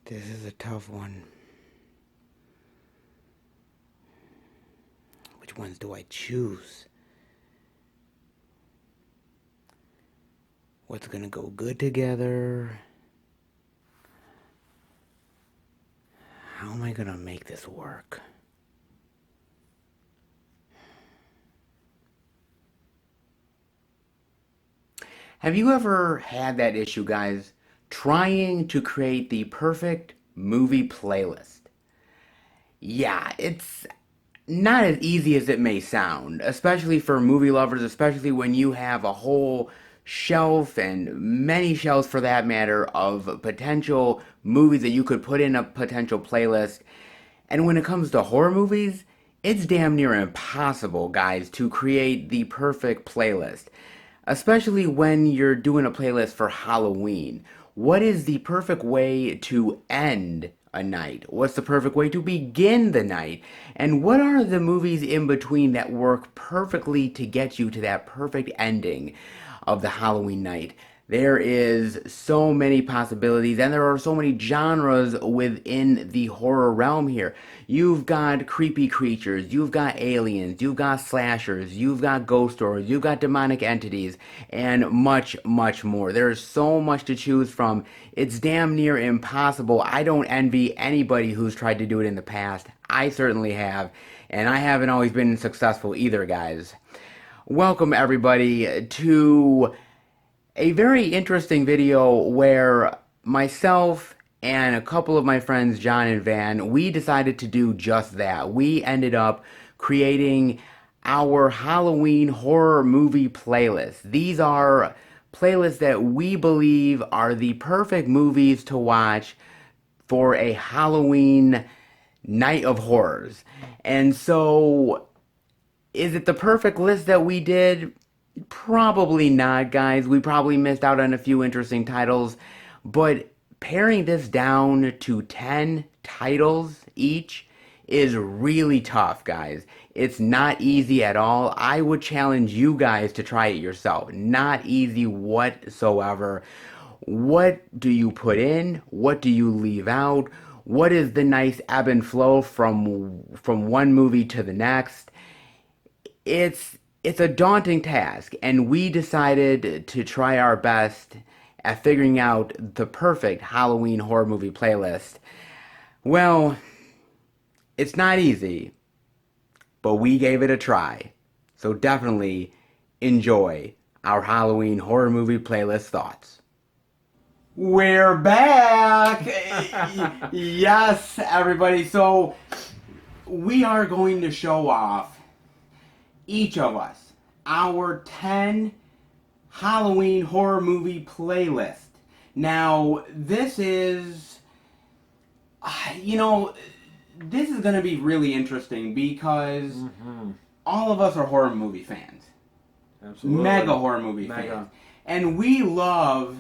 This is a tough one. Which ones do I choose? What's gonna go good together? How am I gonna make this work? Have you ever had that issue, guys, trying to create the perfect movie playlist? Yeah, it's not as easy as it may sound, especially for movie lovers, especially when you have a whole shelf and many shelves for that matter of potential movies that you could put in a potential playlist. And when it comes to horror movies, it's damn near impossible, guys, to create the perfect playlist. Especially when you're doing a playlist for Halloween. What is the perfect way to end a night? What's the perfect way to begin the night? And what are the movies in between that work perfectly to get you to that perfect ending of the Halloween night? There is so many possibilities, and there are so many genres within the horror realm here. You've got creepy creatures, you've got aliens, you've got slashers, you've got ghost stories, you've got demonic entities, and much, much more. There's so much to choose from. It's damn near impossible. I don't envy anybody who's tried to do it in the past. I certainly have, and I haven't always been successful either, guys. Welcome, everybody, to a very interesting video where myself and a couple of my friends, John and Van, we decided to do just that. We ended up creating our Halloween horror movie playlist. These are playlists that we believe are the perfect movies to watch for a Halloween night of horrors. And so, is it the perfect list that we did? Probably not, guys. We probably missed out on a few interesting titles, but paring this down to 10 titles each is really tough, guys. It's not easy at all. I would challenge you guys to try it yourself. Not easy whatsoever. What do you put in? What do you leave out? What is the nice ebb and flow from one movie to the next? It's a daunting task, and we decided to try our best at figuring out the perfect Halloween horror movie playlist. Well, it's not easy, but we gave it a try. So definitely enjoy our Halloween horror movie playlist thoughts. We're back! Yes, everybody. So we are going to show off each of us our 10 Halloween horror movie playlist. Now, this is, this is going to be really interesting because all of us are horror movie fans. Absolutely. Mega horror movie fans. And we love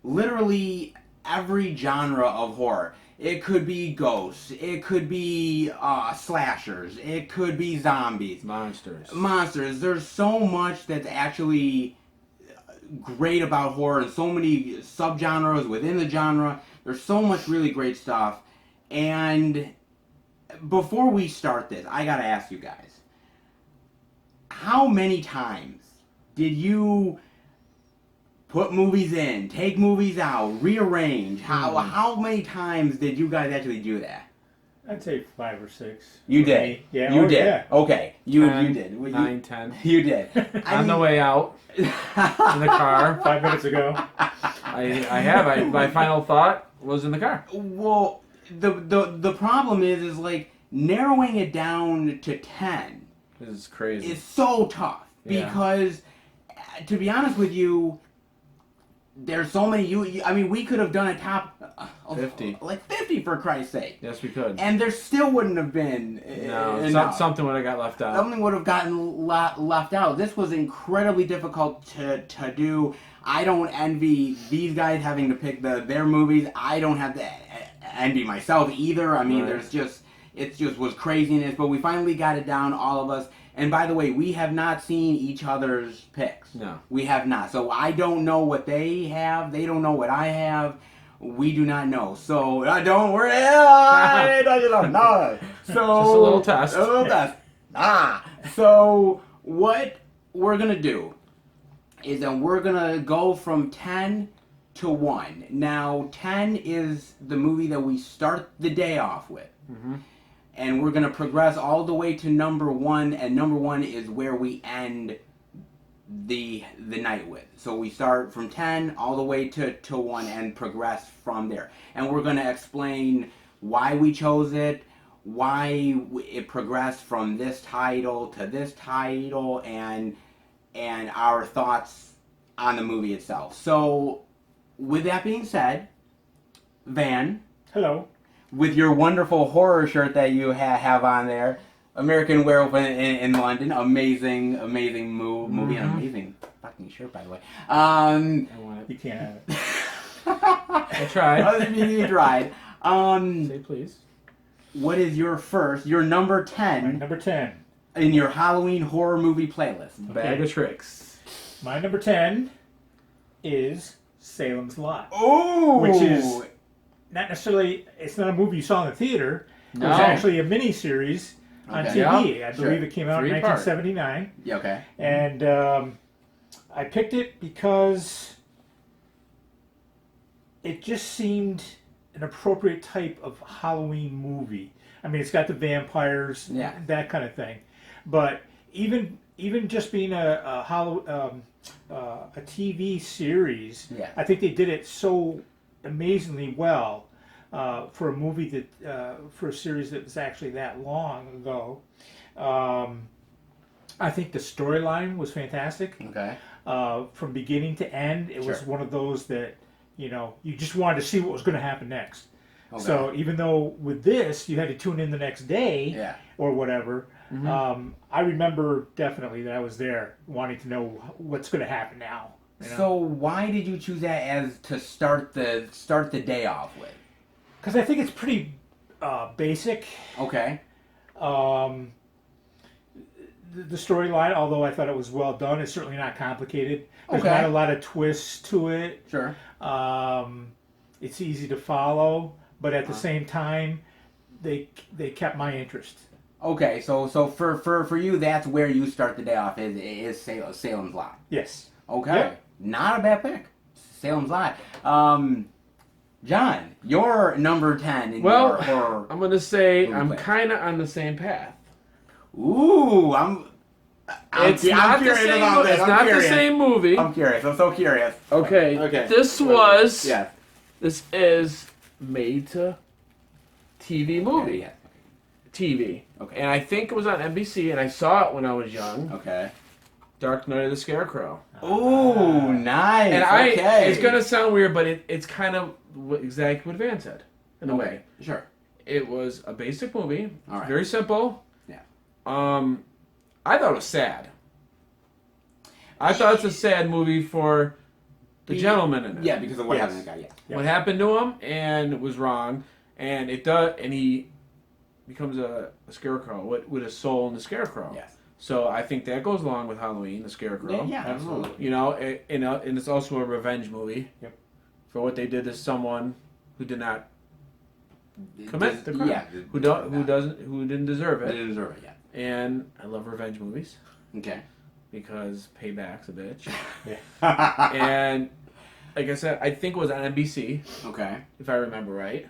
literally every genre of horror. It could be ghosts. It could be slashers. It could be zombies. Monsters. There's so much that's actually great about horror and so many subgenres within the genre. There's so much really great stuff. And before we start this, I gotta ask you guys, how many times did you put movies in, take movies out, rearrange? How many times did you guys actually do that? I'd say 5 or 6. You did? Me. Yeah. You did? Yeah. Okay. You 10, did. 9, 10. You did. On the way out in the car. 5 minutes ago. I have. My final thought was in the car. Well, the problem is like narrowing it down to 10 This is crazy. is so tough because, to be honest with you, there's so many. I mean, we could have done a top 50, like 50 for Christ's sake. Yes, we could. And there still wouldn't have been. No, something would have got left out. Something would have gotten left out. This was incredibly difficult to do. I don't envy these guys having to pick their movies. I don't have to envy myself either. I mean, Right. it just was craziness. But we finally got it down, all of us. And by the way, we have not seen each other's picks. No. We have not. So I don't know what they have. They don't know what I have. We do not know. So don't worry. No. So Just a little test. A little test. So what we're gonna do is that we're gonna go from 10 to 1. Now 10 is the movie that we start the day off with. Mm-hmm. And we're gonna progress all the way to number 1, and number 1 is where we end the night with. So we start from 10 all the way to 1 and progress from there. And we're gonna explain why we chose it, why it progressed from this title to this title, and our thoughts on the movie itself. So with that being said, Van, Hello. with your wonderful horror shirt that you have on there, American Werewolf in London, amazing movie, and amazing fucking shirt, by the way. I want it. You can't have it. I tried. You tried. Say please. What is your number 10 Number 10. in your Halloween horror movie playlist? Bag of tricks. My number 10 is Salem's Lot. Oh, Which is not necessarily, it's not a movie you saw in the theater. It was No. actually a mini-series on Okay. TV. Yeah, I believe sure. it came out in 3-part. 1979. yeah, okay. And I picked it because it just seemed an appropriate type of Halloween movie. I mean, it's got the vampires, Yeah. that kind of thing. But even just being a TV series, Yeah. I think they did it so amazingly well for a movie that for a series that was actually that long ago. I think the storyline was fantastic. Okay. From beginning to end, it was Sure. one of those that you just wanted to see what was going to happen next. Okay. So even though with this you had to tune in the next day Yeah. or whatever, I remember definitely that I was there wanting to know what's going to happen now. You know? So why did you choose that as to start the day off with? Because I think it's pretty basic. Okay. The storyline, although I thought it was well done, it's certainly not complicated. There's Okay. not a lot of twists to it. Sure. It's easy to follow, but at the same time, they kept my interest. Okay. So for you, that's where you start the day off is Salem's Lot. Yes. Okay. Yep. Not a bad pick. Salem's Lot. John, your number 10 in Well, your horror. I'm gonna say Movie I'm playlist. kind of on the same path. Ooh, It's not the curious same. about this. It's I'm not curious. the same movie. I'm curious. I'm so curious. Okay. Okay. This was. Yes. This is made to TV movie. Yeah. TV. Okay. And I think it was on NBC, and I saw it when I was young. Okay. Dark Knight of the Scarecrow. Ooh, nice. And okay. it's gonna sound weird, but it's kind of exactly what Van said, in a way. Sure. It was a basic movie. All right. Very simple. Yeah. I thought it was sad. I thought it's a sad movie for the gentleman in it. Yeah, because of what Yes. happened to that guy. Yeah. What happened to him and was wrong, and he becomes a scarecrow with a soul in the scarecrow. Yes. So I think that goes along with Halloween, the scarecrow. Yeah, absolutely. You know, and it's also a revenge movie. Yep. For what they did to someone who did not commit the crime. Yeah. Who didn't deserve They it. didn't deserve it. Yeah. And I love revenge movies Okay. because payback's a bitch. and And like I said, I think it was on NBC, okay. if I remember right.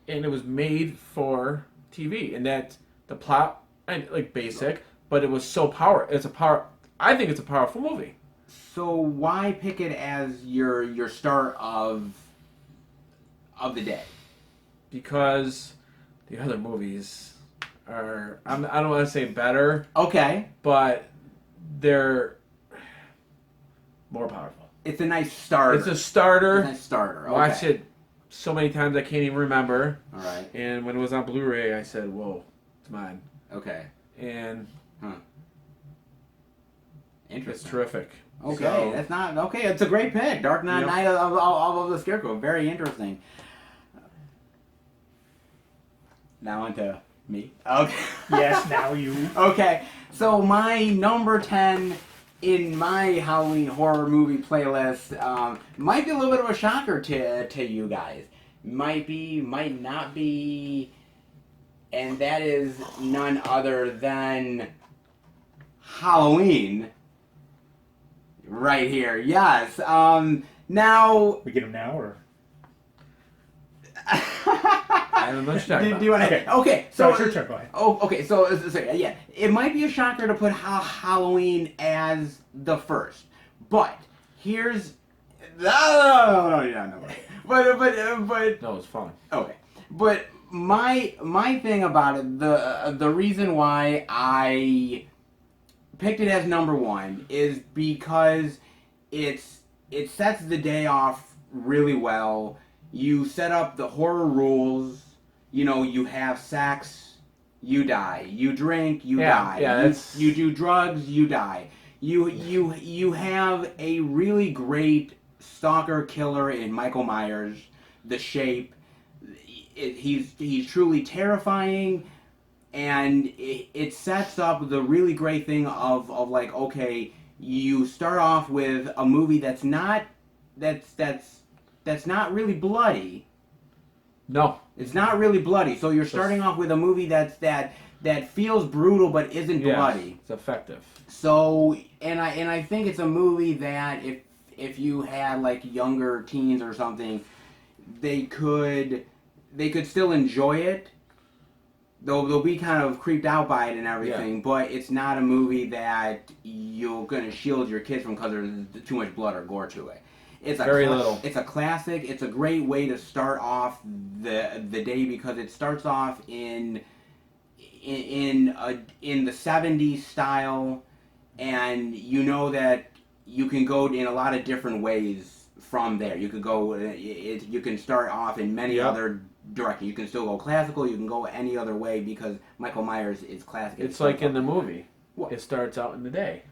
And it was made for TV, and that the plot, like basic, but it was so I think it's a powerful movie. So why pick it as your start of the day? Because the other movies are, I don't want to say better, Okay. but they're more powerful. It's a nice starter. It's a starter. It's a nice starter. Okay. Watched it so many times I can't even remember. All right. And when it was on Blu-ray, I said, "Whoa, it's mine." Okay. And it's Interesting. terrific. Okay, So- that's not okay. It's a great pick. Dark Knight, Yep. Night of the Scarecrow. Very interesting. Now on to me. Okay. Yes, now you. Okay. So my number 10 in my Halloween horror movie playlist, might be a little bit of a shocker to you guys. Might be, might not be, and that is none other than Halloween. Right here, yes. Now. We get them now, or? I don't know what you're talking about. Do you want to? Okay, so No, it's your turn, go ahead. Oh, okay. So yeah, it might be a shocker to put Halloween as the first, but here's no. But No, it's fun. okay. But my thing about it, the reason why I picked it as number one is because it sets the day off really well. You set up the horror rules. You know, you have sex, you die. You drink, you die. Yeah, you do drugs, you die. You have a really great stalker killer in Michael Myers. The Shape. He's truly terrifying, and it sets up the really great thing of like, okay, you start off with a movie that's not really bloody. No. It's not really bloody. So you're starting off with a movie that feels brutal but isn't bloody. It's effective. So and I think it's a movie that if you had like younger teens or something, they could still enjoy it. They'll be kind of creeped out by it and everything, but it's not a movie that you're gonna shield your kids from because there's too much blood or gore to it. It's very little. It's a classic. It's a great way to start off the day because it starts off in the 70s style, and you know that you can go in a lot of different ways from there. You could go. You can start off in many other directions. You can still go classical. You can go any other way because Michael Myers is classic. It's like in the movie. What? It starts out in the day.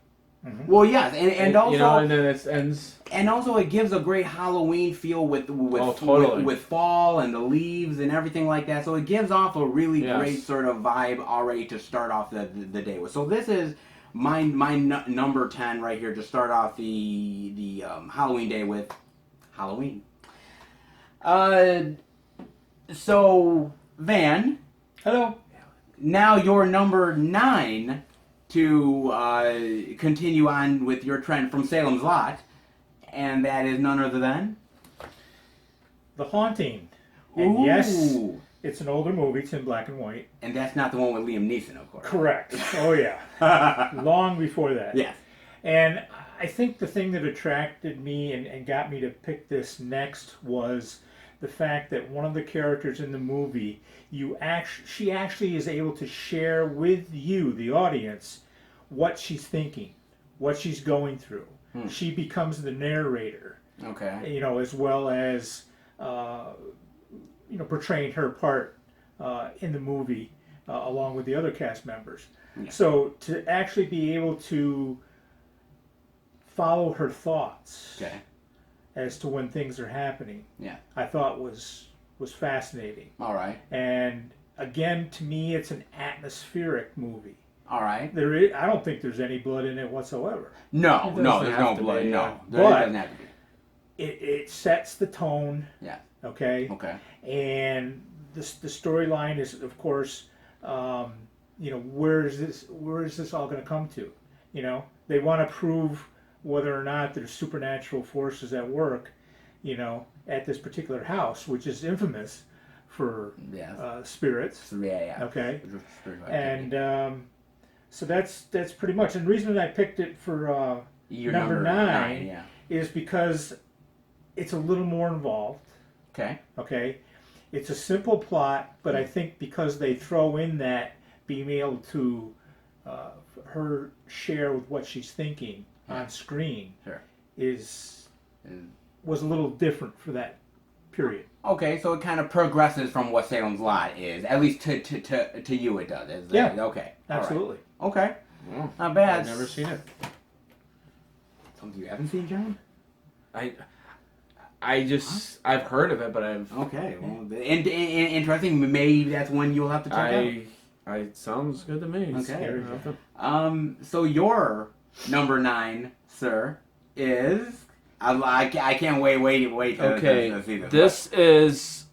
Mm-hmm. Well, yes, and also, you know, and then it ends. And also, it gives a great Halloween feel with totally. with fall and the leaves and everything like that. So it gives off a really great sort of vibe already to start off the day with. So this is my number 10 right here to start off the Halloween day with Halloween. So Van, Hello. now your number 9. To continue on with your trend from Salem's Lot, and that is none other than The Haunting. And Ooh. yes, it's an older movie. It's in black and white. And that's not the one with Liam Neeson, of course. Correct. Oh, yeah. Long before that. Yes. And I think the thing that attracted me and got me to pick this next was the fact that one of the characters in the movie, she actually is able to share with you, the audience, what she's thinking, what she's going through. She becomes the narrator. Okay. You know, as well as portraying her part in the movie along with the other cast members. Yeah. So to actually be able to follow her thoughts. Okay. As to when things are happening, I thought was fascinating. All right. And again, to me, it's an atmospheric movie. All right. I don't think there's any blood in it whatsoever. No, there's no blood. No, there but doesn't have to be. It sets the tone. Yeah. Okay. Okay. And the storyline is, of course, where is this all going to come to? You know, they want to prove whether or not there's supernatural forces at work, at this particular house, which is infamous for spirits. Yeah. Okay. And so that's pretty much. And the reason that I picked it for number 9 is because it's a little more involved. Okay. Okay. It's a simple plot, but I think because they throw in that being able to her share with what she's thinking on screen was a little different for that period. Okay, so it kind of progresses from what Salem's Lot is, at least to you it does. Okay. Absolutely. Right. Okay. Oh, Not bad. I've never seen it. Something you haven't seen, John? I've heard of it, but I've... Okay, well, interesting. Maybe that's one you'll have to check out. It sounds good to me. Okay. So your number 9, sir, is... I can't wait to see this. This is...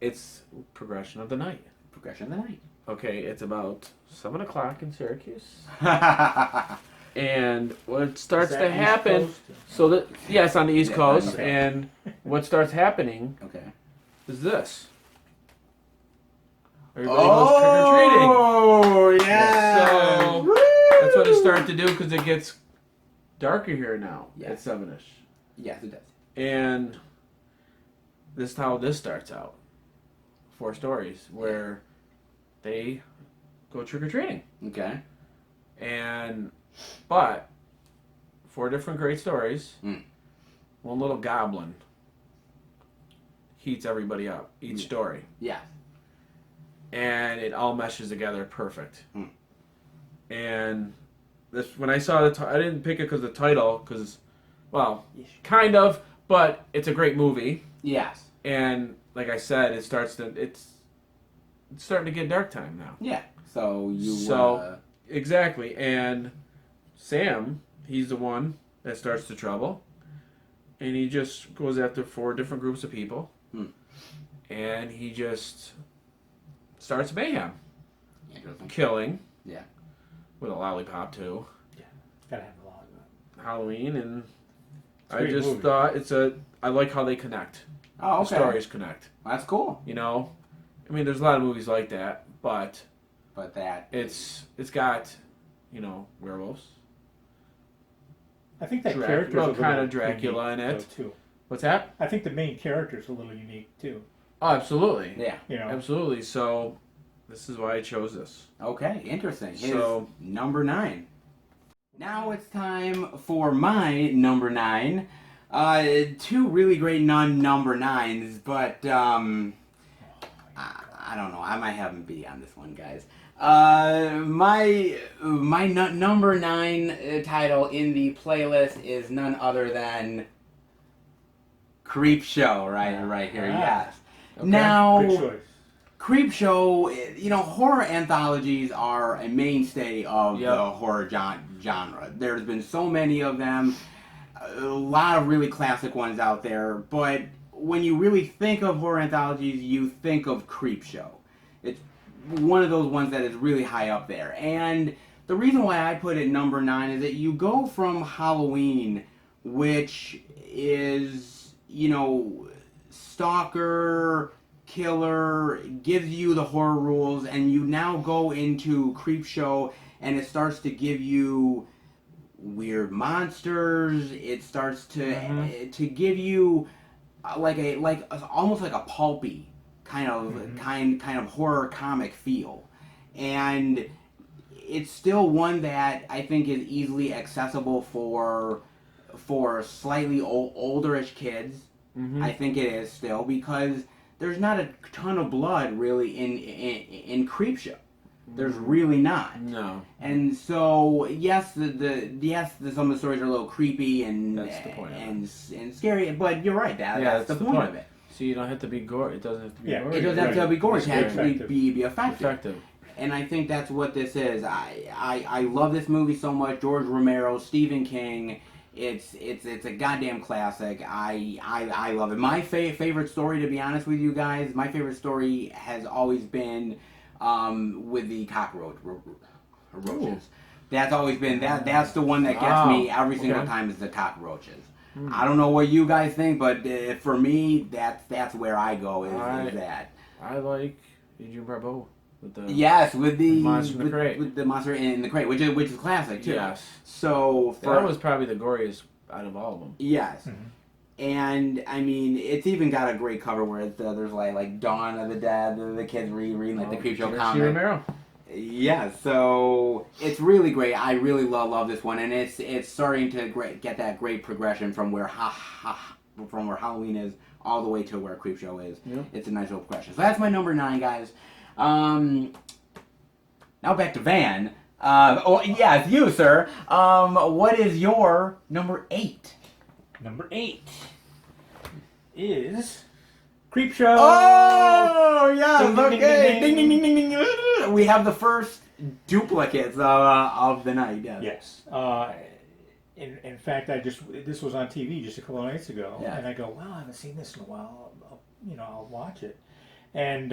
It's Progression of the Night. Progression of the Night. Okay, it's about 7 o'clock in Syracuse. And what starts to happen... So that yes, on the East Coast. Okay. And what starts happening Okay. is this. Everybody goes trick-or-treating. Oh, yeah. So that's what it's starting to do because it gets darker here now at 7-ish. Yes, it does. And this is how this starts out. 4 stories where they go trick-or-treating. Okay. But 4 different great stories. Mm. One little goblin heats everybody up each story. Yeah. And it all meshes together perfect. Mm. And this, when I saw I didn't pick it because of the title, because, well, kind of, but it's a great movie. Yes. And like I said, it's starting to get dark time now. Yeah. So exactly. And Sam, he's the one that starts the trouble, and he just goes after 4 different groups of people, and he just starts mayhem, killing. Yeah. With a lollipop too. Yeah, gotta have a lollipop. Halloween, and a I great just movie. thought I like how they connect. Oh, okay. The stories connect. That's cool. You know, I mean, there's a lot of movies like that, but that it's got, werewolves. I think that character's a well, little kind of Dracula unique, in it. though, too. What's that? I think the main character's a little unique too. Oh, absolutely. Yeah. You know. Absolutely. So, this is why I chose this. Okay, interesting. His So number 9. Now it's time for my number 9. 2 really great number 9s, but I don't know. I might have him be on this one, guys. My number 9 title in the playlist is none other than Creep Show, right here. Yes. Okay. Now, Good choice. Creep Show, horror anthologies are a mainstay of Yep. the horror genre. There's been so many of them, a lot of really classic ones out there, but when you really think of horror anthologies, you think of Creep Show. It's one of those ones that is really high up there. And the reason why I put it number 9 is that you go from Halloween, which is, stalker, killer, gives you the horror rules, and you now go into Creep Show, and it starts to give you weird monsters. It starts to give you almost like a pulpy kind of horror comic feel, and it's still one that I think is easily accessible for slightly olderish kids. I think it is still, because there's not a ton of blood really in Creep Show. There's really not. No. And so yes, some of the stories are a little creepy and That's the point of it. and scary. But you're right. That's the point of it. So you don't have to be gory. It doesn't have to be Yeah, gory. It doesn't have to be gory. It has to Effective. be effective. effective. And I think that's what this is. I love this movie so much. George Romero, Stephen King. It's a goddamn classic. I love it. My favorite story, to be honest with you guys, my favorite story has always been with the roaches. Ooh. That's always been that's the one that gets me every single time, is the cockroaches. I don't know what you guys think, but for me, that's where I go. Is that I like Adrian Barbeau with the with the Monster in the Crate. with the monster in the crate, which is classic too. Yes. So that was probably the goriest out of all of them. yes. Mhm. And I mean, it's even got a great cover where there's like Dawn of the Dead, the kids reading like the Creep Show comic. Romero. Yeah, so it's really great. I really love this one, and it's starting to get that great progression from where Halloween is all the way to where Creep Show is. Yep. It's a nice little progression. So that's my number 9, guys. Now back to Van. It's you, sir. What is your number 8? Number 8 is Creep Show. Oh, yes, Ding, ding, okay. ding, ding, Ding, ding, ding, ding, ding. We have the first duplicates of the night. Yes. Yes. In fact, this was on TV just a couple of nights ago, Yeah. and I go, wow, I haven't seen this in a while. I'll watch it. And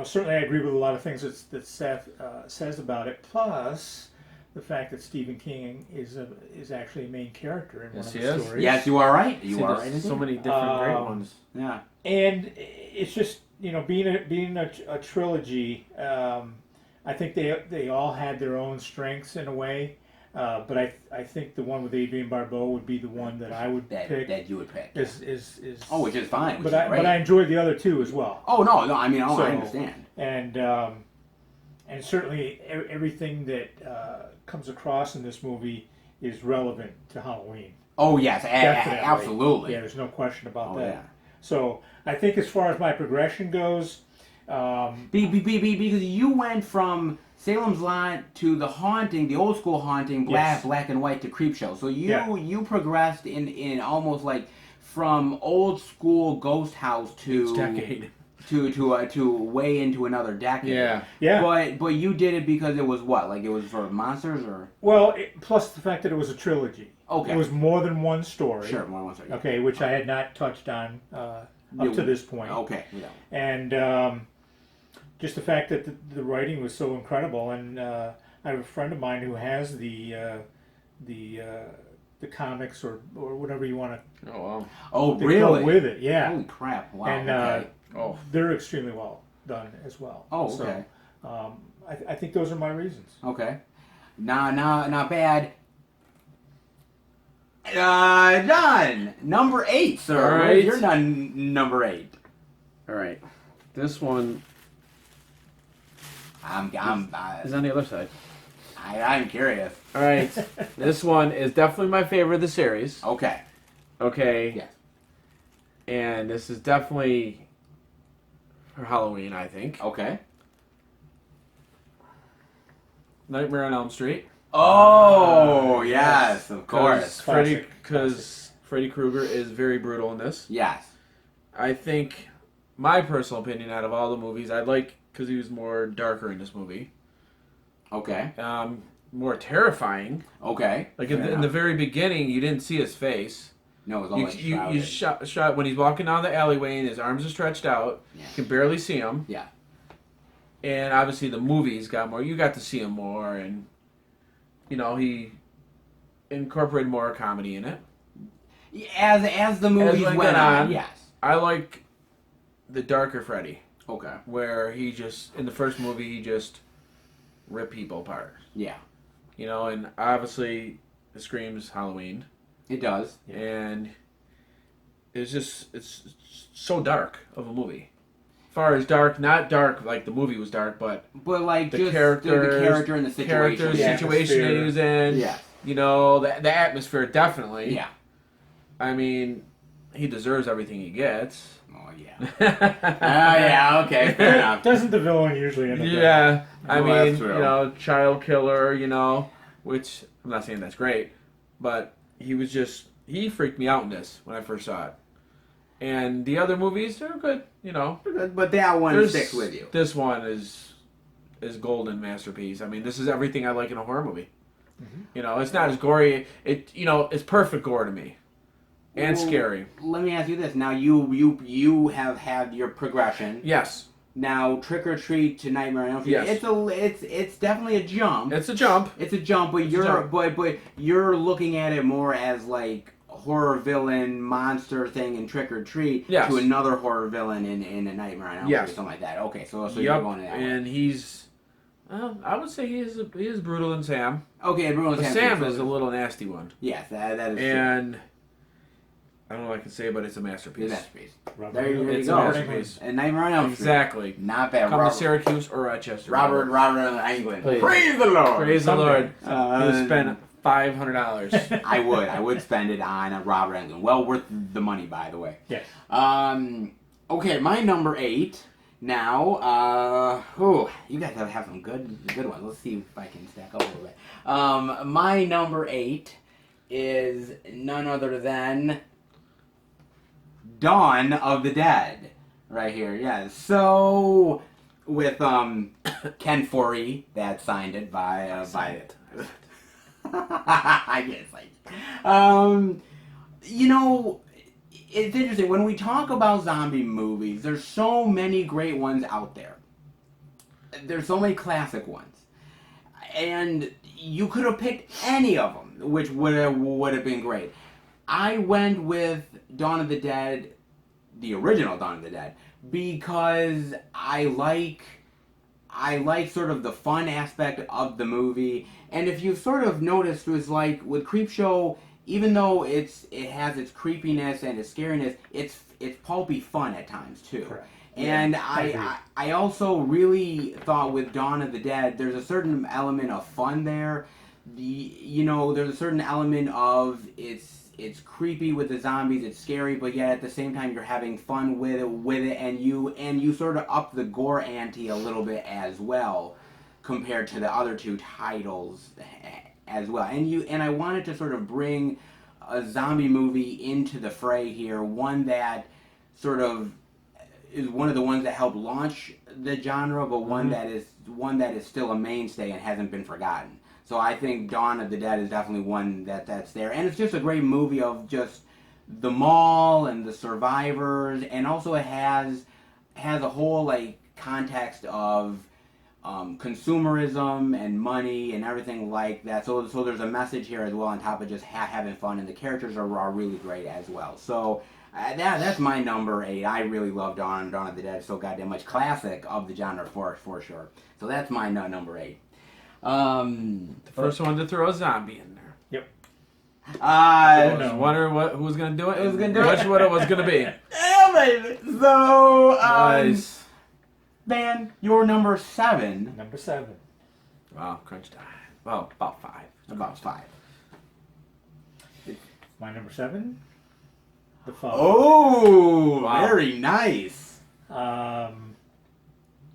certainly I agree with a lot of things that Seth says about it. Plus, the fact that Stephen King is actually a main character in one of Yes, he the is. stories. Yes, you are right. You See, are there's right. so many different great ones. Yeah. And it's just being a trilogy. I think they all had their own strengths in a way. But I think the one with Adrienne Barbeau would be the one that I would pick. That you would pick. Is which is fine. Which but is great. I enjoyed the other two as well. Oh no, I mean, So, I understand. And certainly everything that comes across in this movie is relevant to Halloween. Oh yes, Definitely. absolutely. Yeah, there's no question about that. Yeah. So I think as far as my progression goes, Because you went from Salem's Lot to the Haunting, the old school Haunting, Yes. black and white to Creepshow. So you progressed in almost like from old school Ghost House to Decade. to way into another decade. Yeah. yeah. But you did it because it was what? Like it was for monsters or? Well, plus the fact that it was a trilogy. Okay. It was more than one story. Sure, more monsters. Yeah. Okay, which I had not touched on up to this point. Okay. Yeah. And just the fact that the writing was so incredible, and I have a friend of mine who has the comics or whatever you want to Oh wow. Oh go really? with it. Yeah, Holy crap! Wow. and okay. they're extremely well done as well. Oh, okay. So, I think those are my reasons. Okay. Not bad. Done. Number 8, sir. All right. Where's your number 8? All right. This one is on the other side. I'm curious. All right. This one is definitely my favorite of the series. Okay. Okay. Yes. And this is definitely for Halloween, I think. Okay. Nightmare on Elm Street. Oh, yes, of course. Because Freddy Krueger is very brutal in this. Yes. I think, my personal opinion, out of all the movies, I like because he was more darker in this movie. Okay. More terrifying. Okay. Like Fair in the enough. very beginning, you didn't see his face. No, it was all like You shrouded. shot when he's walking down the alleyway and his arms are stretched out. Yeah. You can barely see him. Yeah. And obviously the movies got more. You got to see him more, and he incorporated more comedy in it. As the movies it went on, yes. I like the darker Freddy, Okay. where he just in the first movie he just ripped people apart. Yeah. And obviously it screams Halloween, It does. and it's so dark of a movie. As far as dark, not dark like the movie was dark, but But like the just characters, the character and the situation. character, The situation that he atmosphere. was in. Yeah. The atmosphere definitely. Yeah. I mean, he deserves everything he gets. Oh yeah. Yeah. Okay. Fair enough. Doesn't the villain usually end up? Yeah, I Well, mean, that's true. child killer, which I'm not saying that's great, but he freaked me out in this when I first saw it. And the other movies, they're good, But that one There's- sticks with you. This one is golden masterpiece. I mean, this is everything I like in a horror movie. Mm-hmm. It's not as gory. It's perfect gore to me, and Well, scary. Let me ask you this. Now you have had your progression. Yes, Now Trick or Treat to Nightmare on Elm Street. Yes. It's definitely a jump. it's a jump. It's a jump, but but you're looking at it more as like horror villain monster thing in Trick or Treat Yes. to another horror villain in a Nightmare on Elm Street Yes. or something like that. Okay, so you're Yep, going to that one. and he's. I would say he is brutal than Sam. Okay, everyone's But Sam is a little nasty one. Yes, that is And I don't know what I can say, but it's a true. masterpiece. Masterpiece. Robert There you It's a go. masterpiece. And Nightmare on Elm Street. Exactly. Not bad. Come to Syracuse or Rochester. Robert England. Please. Praise the Lord. Praise the Someday. Lord. You spend $500. I would spend it on a Robert Englund. Well worth the money, by the way. Yes. Okay, my number 8 now. You guys have some good ones. Let's see if I can stack up a little bit. My number 8 is none other than Dawn of the Dead. Right here, yeah. So with Ken Foree that signed it by I guess you know, it's interesting when we talk about zombie movies. There's so many great ones out there. There's so many classic ones, and you could have picked any of them, which would have been great. I went with Dawn of the Dead, the original Dawn of the Dead, because I like sort of the fun aspect of the movie. And if you've sort of noticed, it was like with Creepshow, even though it has its creepiness and its scariness, it's pulpy fun at times too. Correct. And Yeah, I also really thought with Dawn of the Dead, there's a certain element of fun there. There's a certain element of it's creepy with the zombies, it's scary, but yet at the same time you're having fun with it, and you sort of up the gore ante a little bit as well compared to the other two titles as well. And I wanted to sort of bring a zombie movie into the fray here, one that sort of is one of the ones that helped launch the genre, but one that is still a mainstay and hasn't been forgotten. So I think Dawn of the Dead is definitely one that's there, and it's just a great movie of just the mall and the survivors, and also it has a whole like context of consumerism and money and everything like that. So there's a message here as well on top of just having fun, and the characters are really great as well. So that's my number 8. I really love Dawn of the Dead so goddamn much. Classic of the genre for sure. So that's my number 8. The first one to throw a zombie in there. Yep. I was wondering who was going to do it. Who's gonna do it? Which one it was going to be. Yeah, baby. So Nice. Ben, your number 7. Number 7. Wow, crunch time. Well, about 5. About 5. My number 7. The Fog. Oh, Wow. very nice.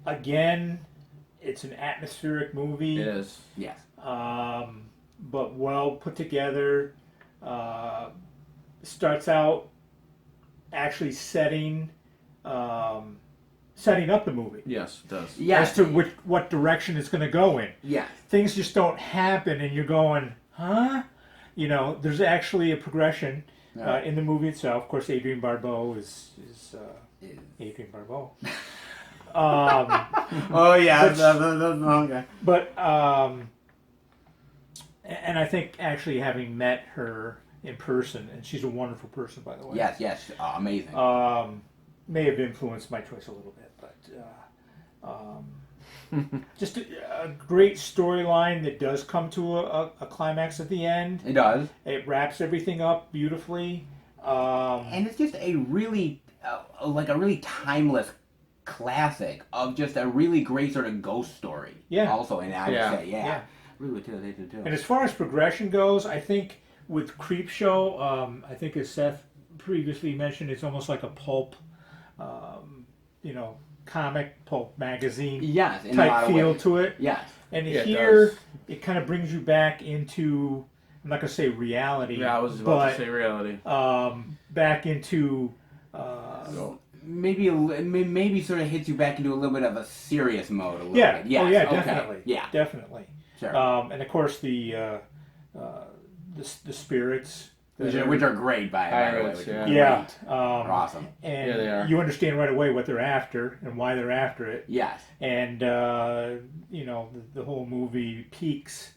Again, it's an atmospheric movie. It is. Yes. But well put together. Starts out actually setting up the movie. Yes, it does. Yes. As to what direction it's going to go in. Yes. Things just don't happen, and you're going, huh? There's actually a progression in the movie itself. Of course, Adrienne Barbeau is Adrienne Barbeau. Oh yeah. Okay. But and I think actually having met her in person, and she's a wonderful person, by the way. Yes. Amazing. May have influenced my choice a little bit, but just a great storyline that does come to a climax at the end. It does. It wraps everything up beautifully. And it's just a really a really timeless classic of just a really great sort of ghost story. Yeah. Also, and I would say, Yeah. Really too. They do too. And as far as progression goes, I think with Creepshow, I think as Seth previously mentioned, it's almost like a pulp, comic pulp magazine Yes, in a lot type of feel ways. to it. Yes. And Yeah, it here, does. it kind of brings you back into, I'm not going to say reality, Yeah, I was about to say reality. back into, Maybe sort of hits you back into a little bit of a serious mode a little yeah, bit. Yes. oh yeah, Okay. definitely, Yeah. definitely. Sure. And of course the spirits, which are great by the way. Pirates, Which are yeah. great. They're awesome. and Yeah, they are. you understand right away what they're after and why they're after it. Yes. And the whole movie peaks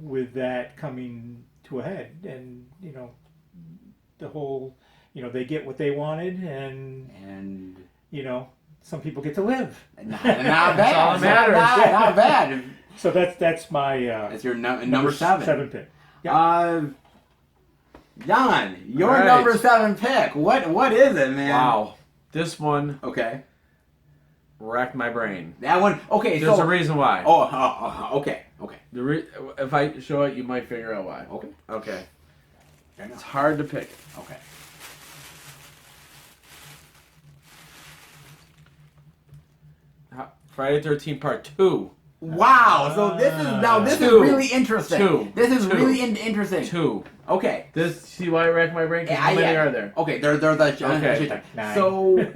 with that coming to a head, and the whole they get what they wanted, and some people get to live. Not bad. That's all that matters. Not bad. So that's my That's your number 7. pick. John, your All right. number 7 pick. What is it, man? Wow. This one Okay. racked my brain. That one. Okay. There's so. a reason why. Okay. Okay. If I show it, you might figure out why. Okay. Okay. Fair It's enough. hard to pick. Okay. Friday 13 Part 2. Wow. So this is Two. really interesting. Two. This is Two. really interesting. 2. Okay. See why it racked my brain? 'Cause how many are there? Okay, they're the Okay. 9. So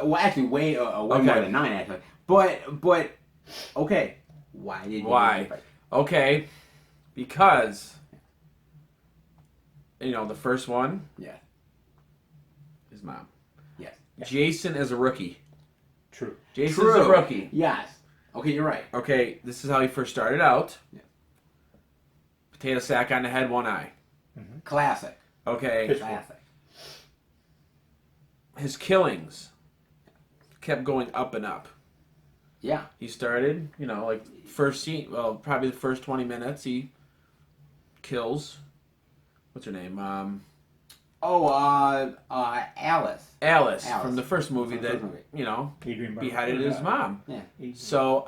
well, actually, way more Okay. than 9 actually. But okay, why did you Why? Okay, because the first one, Yeah. his mom. Yes. Jason as a rookie. True. Jason's True. a rookie. Yes. Okay, you're right. Okay, this is how he first started out. Yeah. Potato sack on the head, one eye. Classic. Okay, Pitchfork. Classic. his killings kept going up and up. Yeah. He started, like first scene, well, probably the first 20 minutes, he kills. What's her name? Alice. Alice Alice. from the first movie From the that, first movie. Adrian Barbeau. beheaded his mom. Yeah. So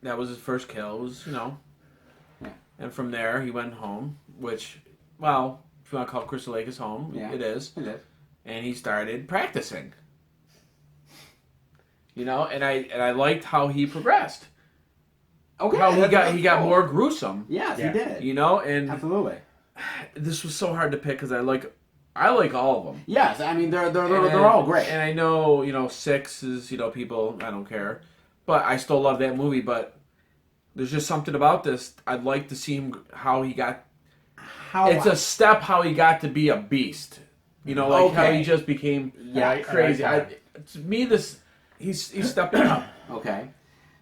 that was his first kill, was, Yeah. And from there he went home, which, well, if you want to call Crystal Lake his home, Yeah. it is. It is. And he started practicing. And I liked how he progressed. Okay. How he that's got cool. more gruesome. Yes, Yeah. he did. And Absolutely. this was so hard to pick because I like all of them. Yes, I mean they're all great. And I know 6 is people I don't care, but I still love that movie. But there's just something about this. I'd like to see him how he got. It's a step how he got to be a beast. How Okay. he just became Yeah, crazy. To me, he's stepping up, Okay.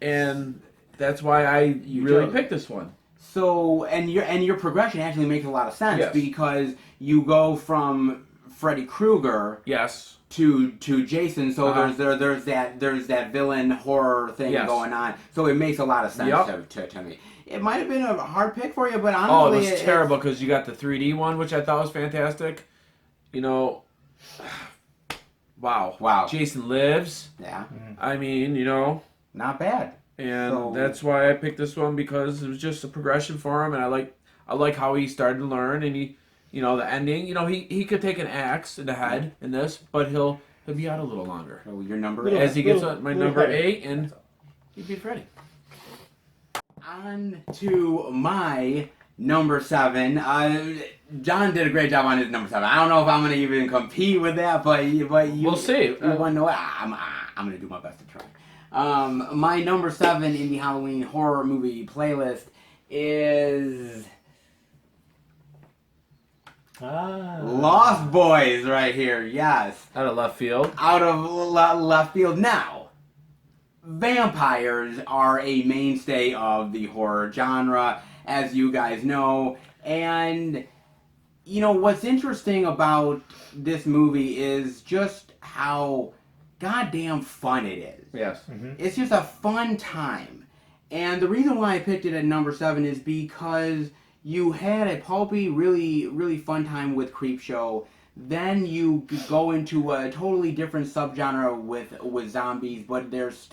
and that's why I really chose. picked this one. So your progression actually makes a lot of sense Yes. because you go from Freddy Krueger Yes. to Jason. So Uh-huh. there's that villain horror thing Yes. going on. So it makes a lot of sense Yep. to me. It might have been a hard pick for you, but Oh, honestly, it was terrible because you got the 3D one, which I thought was fantastic. Wow. Wow. Jason Lives. Yeah, I mean, not bad. and So- that's why I picked this one because it was just a progression for him, and I like how he started to learn, and he, the ending. He could take an axe in the head in this, but he'll be out a little longer So your number Little- is as he gets little- my little number better. 8, and he beat Freddy. on to my number 7. John did a great job on his number 7. I don't know if I'm gonna even compete with that, but you We'll see. You want to know what? I'm gonna do my best to try. My number 7 in the Halloween horror movie playlist is Lost Boys right here. Yes, Out of left field. out of left field. Now, vampires are a mainstay of the horror genre, as you guys know, and what's interesting about this movie is just how goddamn fun it is. Yes. It's just a fun time. And the reason why I picked it at number 7 is because you had a pulpy, really, really fun time with Creepshow. Then you go into a totally different subgenre with zombies, but there's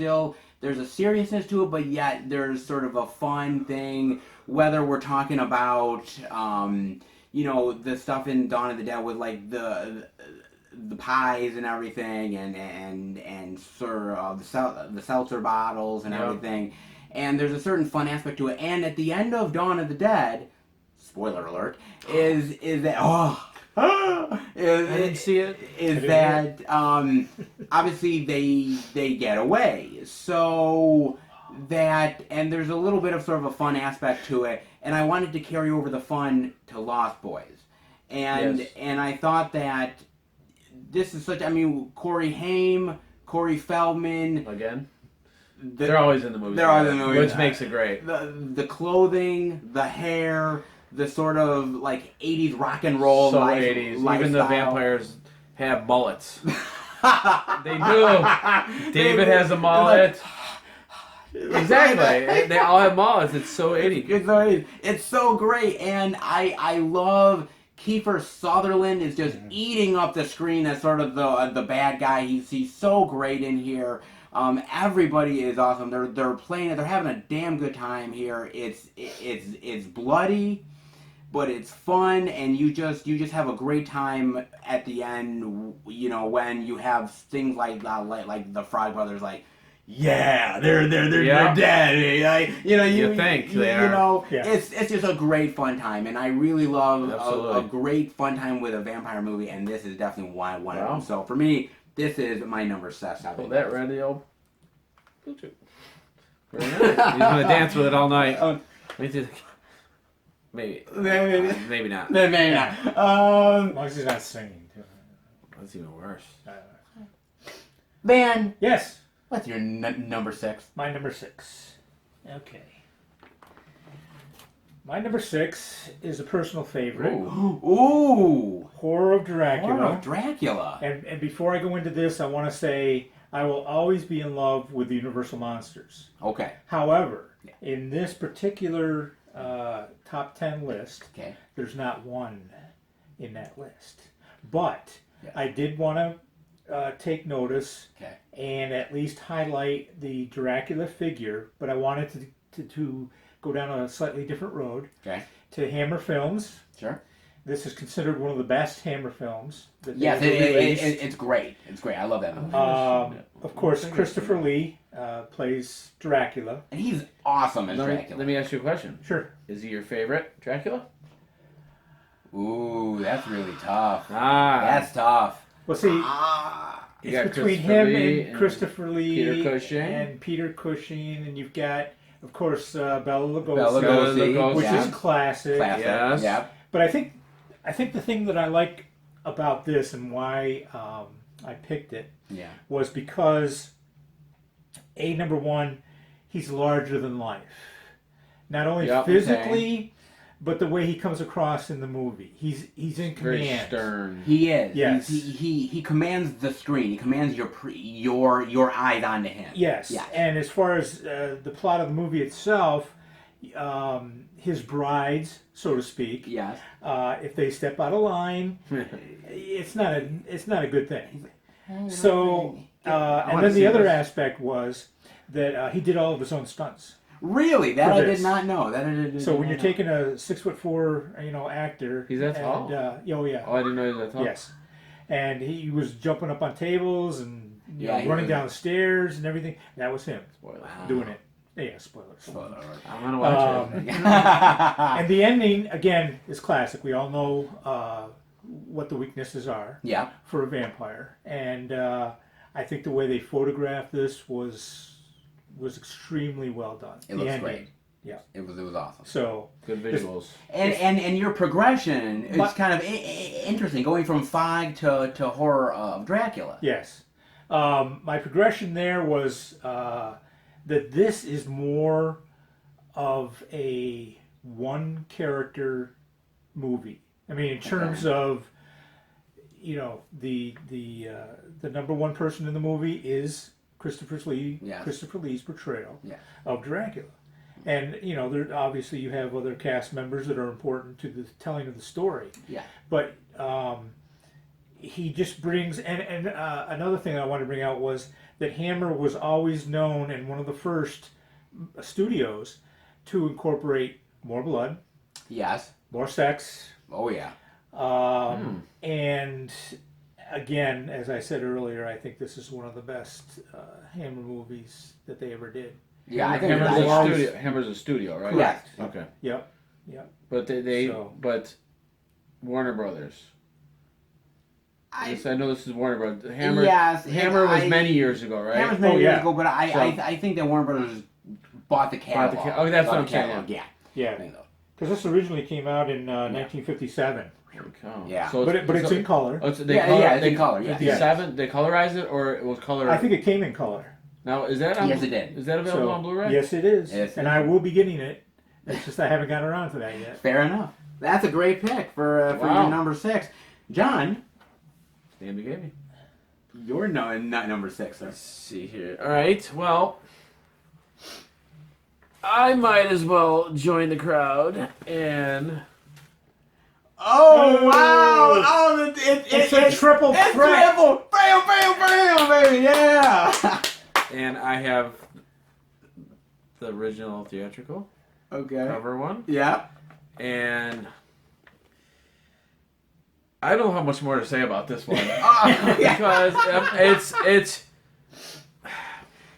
a seriousness to it, but yet there's sort of a fun thing, whether we're talking about the stuff in Dawn of the Dead with like the pies and everything, and sort of the seltzer bottles and Yep. everything, and there's a certain fun aspect to it. And at the end of Dawn of the Dead, spoiler alert, is that I didn't see it. is that obviously they get away, so that, and there's a little bit of sort of a fun aspect to it, and I wanted to carry over the fun to Lost Boys, and Yes. and I thought that this is Corey Haim, Corey Feldman, Again. They're always in the movie. They're always in the movie. Which makes it great. the clothing, the hair, the sort of like 80s rock and roll So life, 80s. Even lifestyle. the vampires have mullets. They do. David has a mullet. Exactly. They all have mullets. It's so 80s. It's so great, and I love Kiefer Sutherland is just eating up the screen as sort of the bad guy. He's so great in here. Everybody is awesome. They're playing it. They're having a damn good time here. It's bloody, but it's fun, and you just have a great time at the end. When you have things like the Fry Brothers, like, yeah, they're Yeah. dead. Like, You think they are. Yeah. it's just a great fun time, and I really love a Absolutely. great fun time with a vampire movie, and this is definitely one of Wow. them. So for me, this is my number 7. Pull that radio. Bluetooth. Very nice. He's gonna dance with it all night. Maybe. Maybe not. Maybe not. As long as he's not singing. Too. That's even worse. Van, Yes, what's your number 6? my number 6. Okay. My number 6 is a personal favorite. Ooh. Horror of Dracula. Horror of Dracula. And before I go into this, I want to say I will always be in love with the Universal Monsters. Okay. However, in this particular top 10 list, Okay. there's not one in that list. But Yes. I did want to take notice Okay. and at least highlight the Dracula figure, but I wanted to go down a slightly different road Okay. to Hammer Films. Sure. This is considered one of the best Hammer films that they Yes, ever released. it's great. It's great. I love that movie. Of course, Christopher Lee plays Dracula. And he's awesome as Dracula. Let me ask you a question. Sure. Is he your favorite Dracula? Ooh, that's really tough. Ah, That's tough. Well, see, You got it's between Christopher him Lee and Christopher Lee Peter Cushing. and Peter Cushing, and you've got, of course, Bela Lugosi, Bela Lugosi, which yeah. is classic. Classic. Yes. Yep. But I think the thing that I like about this and why I picked it Yeah. was because number one, he's larger than life. Not only Yep, physically, but the way he comes across in the movie. He's in very command. stern. He is. Yes. He commands the screen. He commands your eyes onto him. Yes. Yes. And as far as the plot of the movie itself, his brides, so to speak, Yes. if they step out of line, it's not a good thing. So, and wanna then see the other this. aspect was that he did all of his own stunts. Really? That For I this. did not know. That I did. So when you're know. taking a 6'4", actor, He's that tall? Oh yeah, Oh, I didn't know he was that tall. yes, and he was jumping up on tables and Yeah, he running was. down the stairs and everything. That was him Spoiler. doing it. Yeah, spoilers. I'm gonna watch it. And the ending again is classic. We all know what the weaknesses are Yeah. for a vampire, and I think the way they photographed this was extremely well done. It The looks ending. great. Yeah. It was awesome. So Good visuals. And your progression is But- kind of interesting, going from Fog to Horror of Dracula. yes, my progression there was that this is more of a one character movie. I mean, in terms of the number one person in the movie is Christopher Lee's portrayal Yes. of Dracula. And there obviously you have other cast members that are important to the telling of the story. Yeah. But he just brings and another thing I wanted to bring out was that Hammer was always known and one of the first studios to incorporate more blood, Yes. more sex, Oh yeah. and again, as I said earlier, I think this is one of the best Hammer movies that they ever did. Yeah, I think Hammer's I a always- studio. Hammer's a studio, right? Correct. Okay. Yep. But So- but Warner Brothers. I, Yes, I know this is Warner Brothers. Hammer. Yes, Hammer was I- many years ago, right? Hammer's many Oh, years yeah. ago, but I So- think that Warner Brothers bought the catalog. Oh, that's Bought what I'm the saying, catalog, Yeah. Yeah. I think so. Because this originally came out in 1957, Oh. Yeah. So but it's in color. Oh, so It's in color. Yeah. Yeah. They colorize it, or it was color. I think it came in color. Now is that on, Yes, it did. Is that available on Blu-ray? Yes, it is. Yes, and it I is. will be getting it. It's just I haven't gotten around to that yet. Fair enough. That's a great pick for Wow. your number 6, John. Damn, you gave me. You're not number 6, sir. Let's see here. All right. Well, I might as well join the crowd and. Oh wow! Oh, It's a triple it's threat. triple! Bam, bam, bam, baby! Yeah. And I have the original theatrical Okay. cover one, Yeah. and I don't know how much more to say about this one Oh, yeah. because it's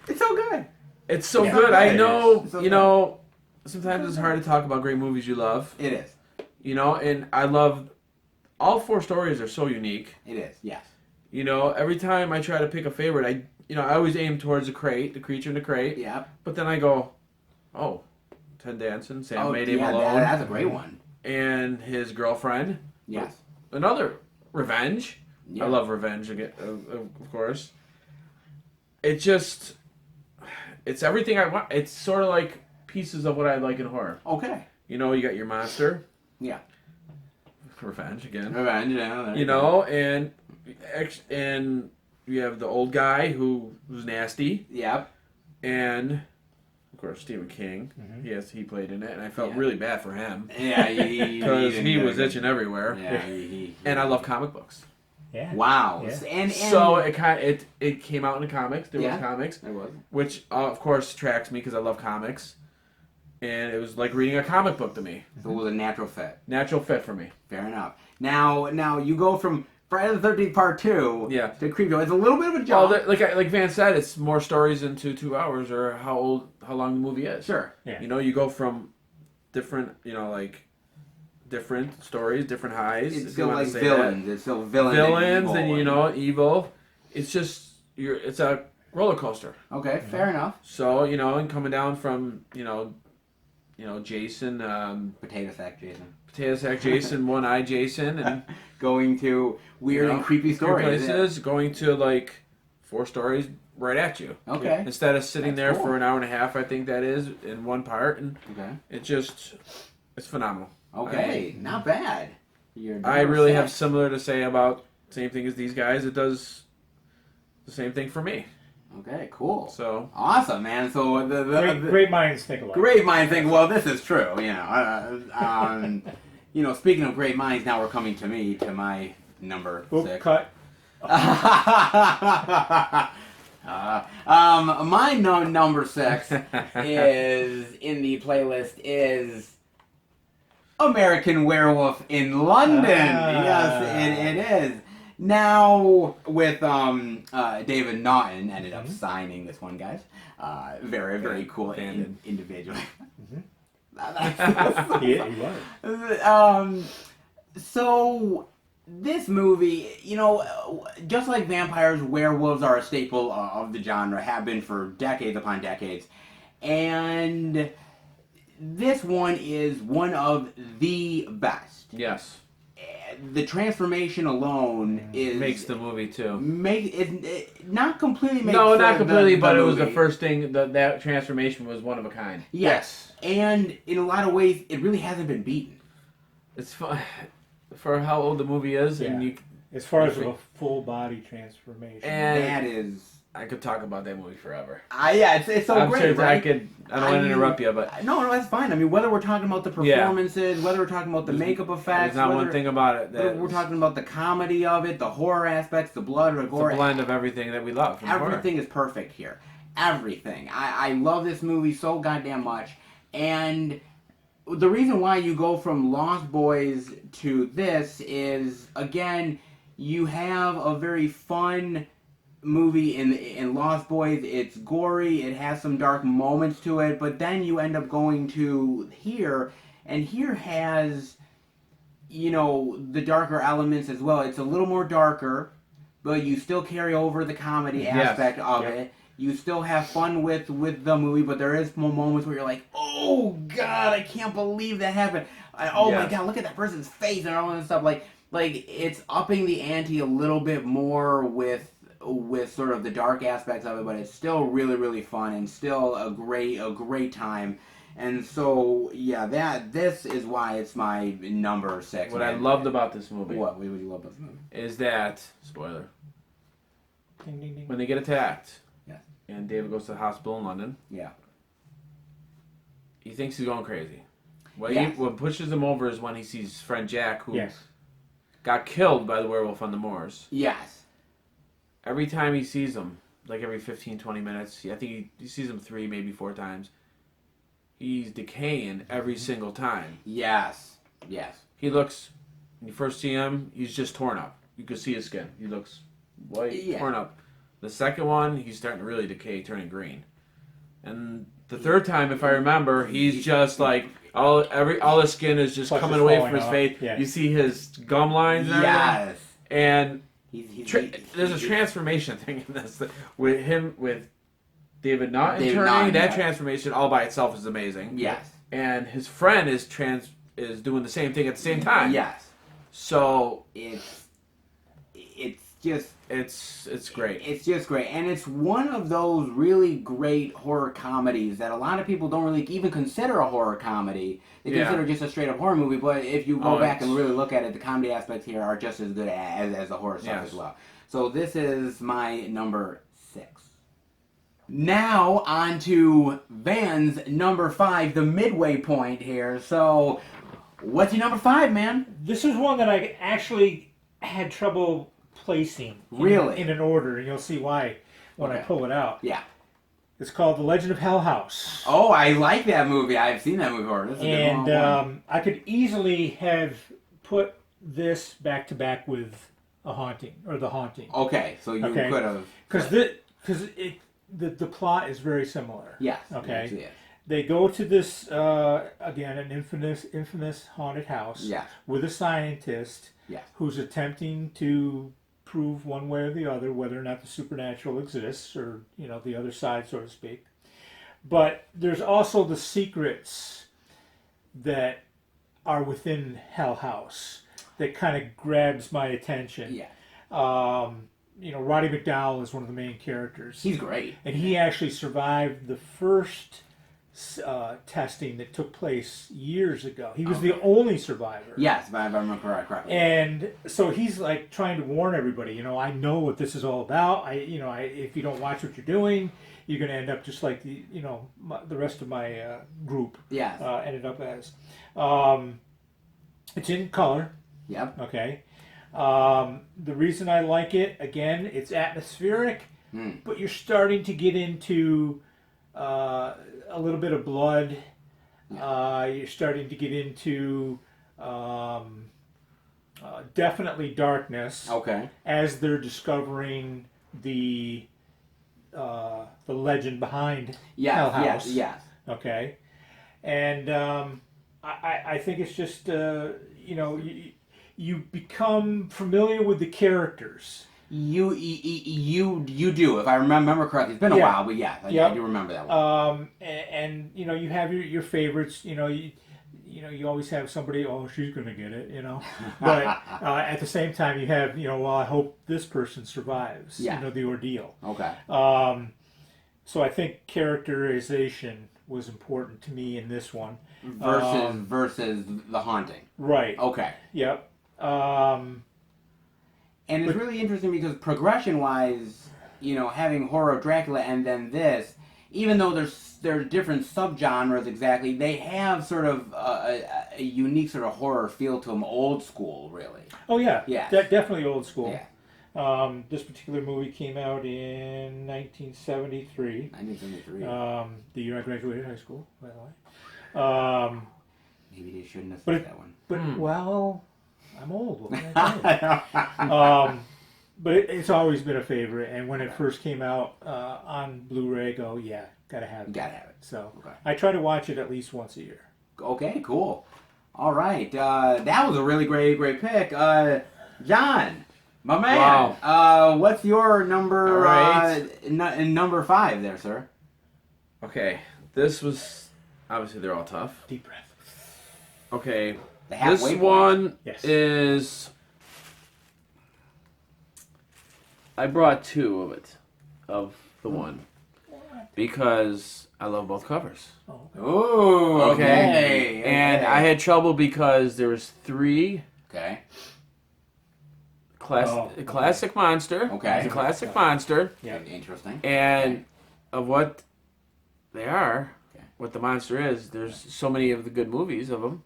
It's so good. it's so Yeah. good. I know It's so you know sometimes it's hard to talk about great movies you love, It is. and I love all 4 stories are so unique. It is. Yes. You know, every time I try to pick a favorite, I always aim towards the creature in the crate. Yeah. But then I go, oh, Ted Danson, Sam made him yeah, alone, that's a great one. and his girlfriend. Yes. Another revenge. Yeah. I love revenge again, of course. It's everything I want. It's sort of like pieces of what I like in horror. Okay. You know, you got your monster. Yeah. Revenge again. Revenge, yeah. You know, and you have the old guy who's nasty, Yep. and of course Stephen King. Mhm. Yes, he played in it, and I felt Yeah. really bad for him Yeah, because he was itching everywhere. Yeah, And I love comic books, Yeah. Wow. Yeah. And so it came out in the comics. There Yeah. was comics, There was. which of course attracts me because I love comics, and it was like reading a comic book to me. So it was a natural fit. Natural fit for me. Fair enough. Now you go from Friday the 13th Part 2 Yeah. to Creepshow. It's a little bit of a Well, jump. like Van said, it's more stories into 2 hours or how long the movie is. Sure. Yeah. You know, you go from different stories, different highs. It's if still you wanna like say villains. It's still villains. Villains, and and evil evil. It's just it's a roller coaster. Okay, fair enough. So and coming down from Jason, Potato sack Jason. Potato Sack Jason, One Eye Jason, and Going to weird and creepy stories. places, going to like 4 stories right at you. Okay. Instead of sitting That's there cool. for an hour and a half, I think that is in one part, and Okay. it's phenomenal. Okay. Not bad. I really have similar to say about same thing as these guys. It does the same thing for me. Okay. Cool. So Awesome, man. So the Great minds think alike. great minds think, well, this is true. Speaking of great minds, now we're coming to me, to my number Oop, 6. cut. My number 6 is in the playlist is American Werewolf in London. Yes, it is. Now with David Naughton ended up signing this one, guys. Very very cool individual. He was. So this movie, just like vampires, werewolves are a staple of the genre, have been for decades upon decades, and this one is one of the best. yes, The transformation alone makes the movie too. Not completely makes No, not completely, but it was the movie. first thing that transformation was one of a kind. Yes, and in a lot of ways, it really hasn't been beaten. It's fun for how old the movie is, and Yeah. As far as a full body transformation. And That is. I could talk about that movie forever. It's so I'm great, sure right? I don't want to interrupt you, but No, that's fine. I mean, whether we're talking about the performances, whether we're talking about the makeup effects, there's not whether one thing about it whether that we're talking about the comedy of it, the horror aspects, the blood, the it's gore. a blend of everything that we love. From horror. Everything is perfect here. Everything. I love this movie so goddamn much. And the reason why you go from Lost Boys to this is, again, you have a very fun movie in Lost Boys. It's gory, it has some dark moments to it, but then you end up going to here, and here has, the darker elements as well. It's a little more darker, but you still carry over the comedy aspect of it. You still have fun with the movie, but there is more moments where you're like, oh god, I can't believe that happened. My god, look at that person's face and all that stuff. Like it's upping the ante a little bit more with sort of the dark aspects of it, but it's still really, really fun and still a great time. And so, this is why it's my number 6. What I loved about this movie What would you love about this movie? is that, spoiler, Ding, ding, ding. when they get attacked, Yeah. and David goes to the hospital in London, Yeah. he thinks he's going crazy. Yes. What pushes him over is when he sees his friend Jack, who Yes. got killed by the werewolf on the moors. Yes. Every time he sees him, like every 15, 20 minutes, I think he sees him 3, maybe 4 times, he's decaying every single time. Yes. Yes. He looks, when you first see him, he's just torn up. You can see his skin. He looks white, torn up. The second one, he's starting to really decay, turning green. And the third time, if I remember, he's just like, all his skin is just Plus coming it's away falling from his off. face. Yeah. You see his gum lines and everything. Yes. And There's a transformation thing in this with him with David Naughton David turning. Naughton, That yeah. transformation all by itself is amazing. Yes. And his friend is doing the same thing at the same time. Yes. So It's just it's great. It's just great, and it's one of those really great horror comedies that a lot of people don't really even consider a horror comedy. They Yeah. consider just a straight up horror movie. But if you go Oh, back and it's- really look at it, the comedy aspects here are just as good as the horror stuff Yes. as well. So this is my number 6. Now on to Van's number 5, the midway point here. So what's your number 5, man? This is one that I actually had trouble placing Really? in an order, and you'll see why when I Okay. pull it out. Yeah. It's called The Legend of Hell House. Oh, I like that movie. I've seen that movie before. This is a And good one. I could easily have put this back to back with A Haunting or The Haunting, Okay, so you okay. could have. because the plot is very very Yes. Okay. Yes. They go to this again an infamous haunted house Yes. with a scientist Yes. who's attempting to prove one way or the other whether or not the supernatural exists, or the other side, so to speak. But there's also the secrets that are within Hell House that kind of grabs my attention. Yeah. Roddy McDowell is one of the main characters, He's great. and he actually survived the first testing that took place years ago. He was the only survivor. Yes, if I remember correctly. And so he's like trying to warn everybody. I know what this is all about. If you don't watch what you're doing, you're going to end up just like the rest of my group Yes. ended up as. It's in color. Yep. Okay. The reason I like it, again, it's atmospheric, but you're starting to get into a little bit of blood. You're starting to get into definitely darkness Okay. as they're discovering the legend behind Yes. Hell Yes. House. Yes. Okay, and I think it's just you become familiar with the characters. You do, if I remember correctly. It's been a Yeah. while, but yes, I Yep. do remember that one. And you have your favorites. You always have somebody. Oh, she's gonna get it. But at the same time, you have well, I hope this person survives. Yeah. The ordeal. Okay. So I think characterization was important to me in this one. Versus The Haunting. Right. Okay. Yep. And it's really interesting because progression-wise, having horror of Dracula and then this, even though they're different subgenres exactly, they have sort of a unique sort of horror feel to them, old school, really. Oh yeah. Yes. Definitely old school. Yeah. This particular movie came out in 1973. 1973. The year I graduated high school, by the way. Maybe they shouldn't have but said it- that one. But well, I'm old. What can I tell you? But it's always been a favorite, and when it first came out on Blu-ray, gotta have it. Gotta have it. So Okay. I try to watch it at least once a year. Okay, cool. All right, that was a really great pick. John, my man. Wow. What's your number? All right. Number 5 there, sir. Okay, this was obviously they're all tough. Deep breath. Okay, The this halfway point. one Yes. is. I brought 2 of the one, because I love both covers. Oh, okay. Ooh, okay. And I had trouble because there was 3 Okay. classic monster. Okay. It's a classic monster, Yeah. Interesting. and of what they are, Okay. what the monster is. There's so many of the good movies of them.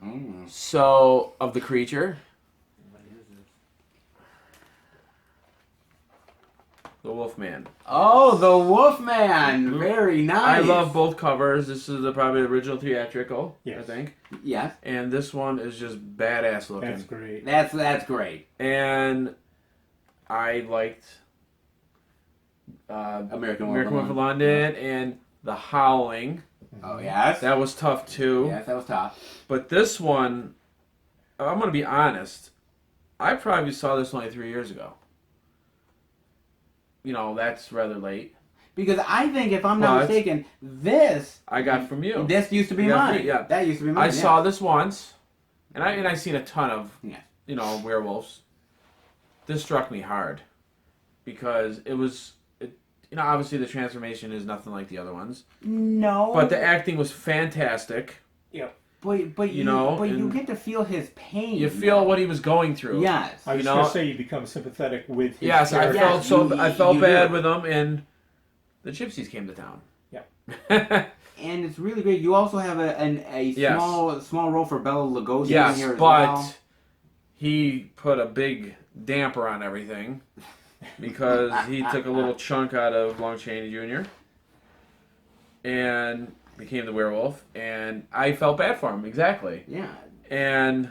Mm. So of the creature, the Wolfman. Oh, the Wolfman. Very nice. I love both covers. This is probably the original theatrical, I Yes. think. Yes, And this one is just badass looking. That's great. that's great. And I liked American American Wolf of Wolf. London and The Howling. Oh yes. That was tough too. Yes, that was tough. But this one, I'm going to be honest. I probably saw this only 3 years ago. That's rather late. Because I think, if I'm not mistaken, this I got from you. This used to be mine. Yeah. That used to be mine. I saw this once, and I seen a ton of werewolves. This struck me hard because it was, obviously the transformation is nothing like the other ones. No. But the acting was fantastic. Yep. But you get to feel his pain. You feel what he was going through. Yes. I was going to say you become sympathetic with his Yes, I character. felt bad with him, and the gypsies came to town. Yeah. And it's really great. You also have a small role for Bela Lugosi in here as well. But he put a big damper on everything because he took a little chunk out of Lon Chaney Jr. and became the werewolf, and I felt bad for him, exactly. Yeah. And,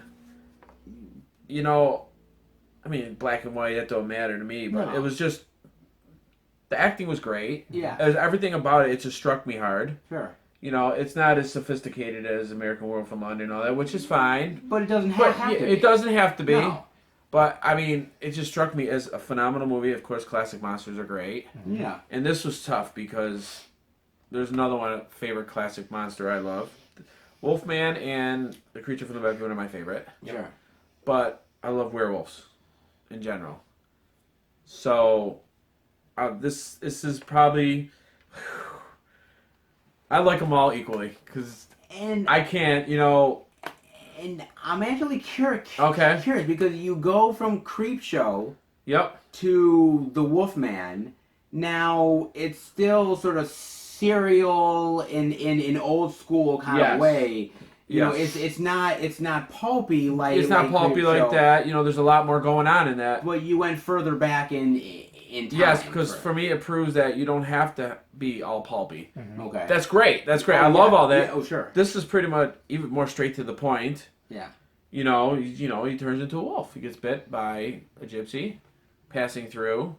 black and white, that don't matter to me, but it was just, the acting was great. Yeah. Everything about it just struck me hard. Sure. It's not as sophisticated as American Werewolf in London and all that, which is fine. But it doesn't have to be. It doesn't have to be. No. But, it just struck me as a phenomenal movie. Of course, classic monsters are great. Yeah. And this was tough because there's another one, favorite classic monster I love. Wolfman and The Creature from the Black Lagoon are my favorite. Sure. But I love werewolves in general. So, this is probably... I like them all equally because I can't, And I'm actually curious because you go from Creepshow to the Wolfman. Now it's still sort of serial in old school kind of way. It's not pulpy like like that. There's a lot more going on in that. But you went further back in time. Yes, because for me it proves that you don't have to be all pulpy. Mm-hmm. Okay. That's great. I love all that. Yeah, oh, sure. This is pretty much even more straight to the point. Yeah. He turns into a wolf. He gets bit by a gypsy, passing through.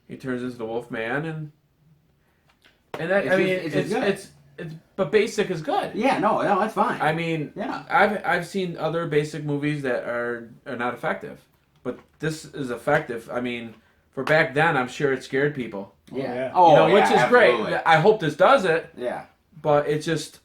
He turns into the wolf man, and that it's but basic is good. Yeah, no, that's fine. I've seen other basic movies that are not effective, but this is effective. For back then, I'm sure it scared people. Yeah. Which is absolutely. great. I hope this does it. Yeah. But it just...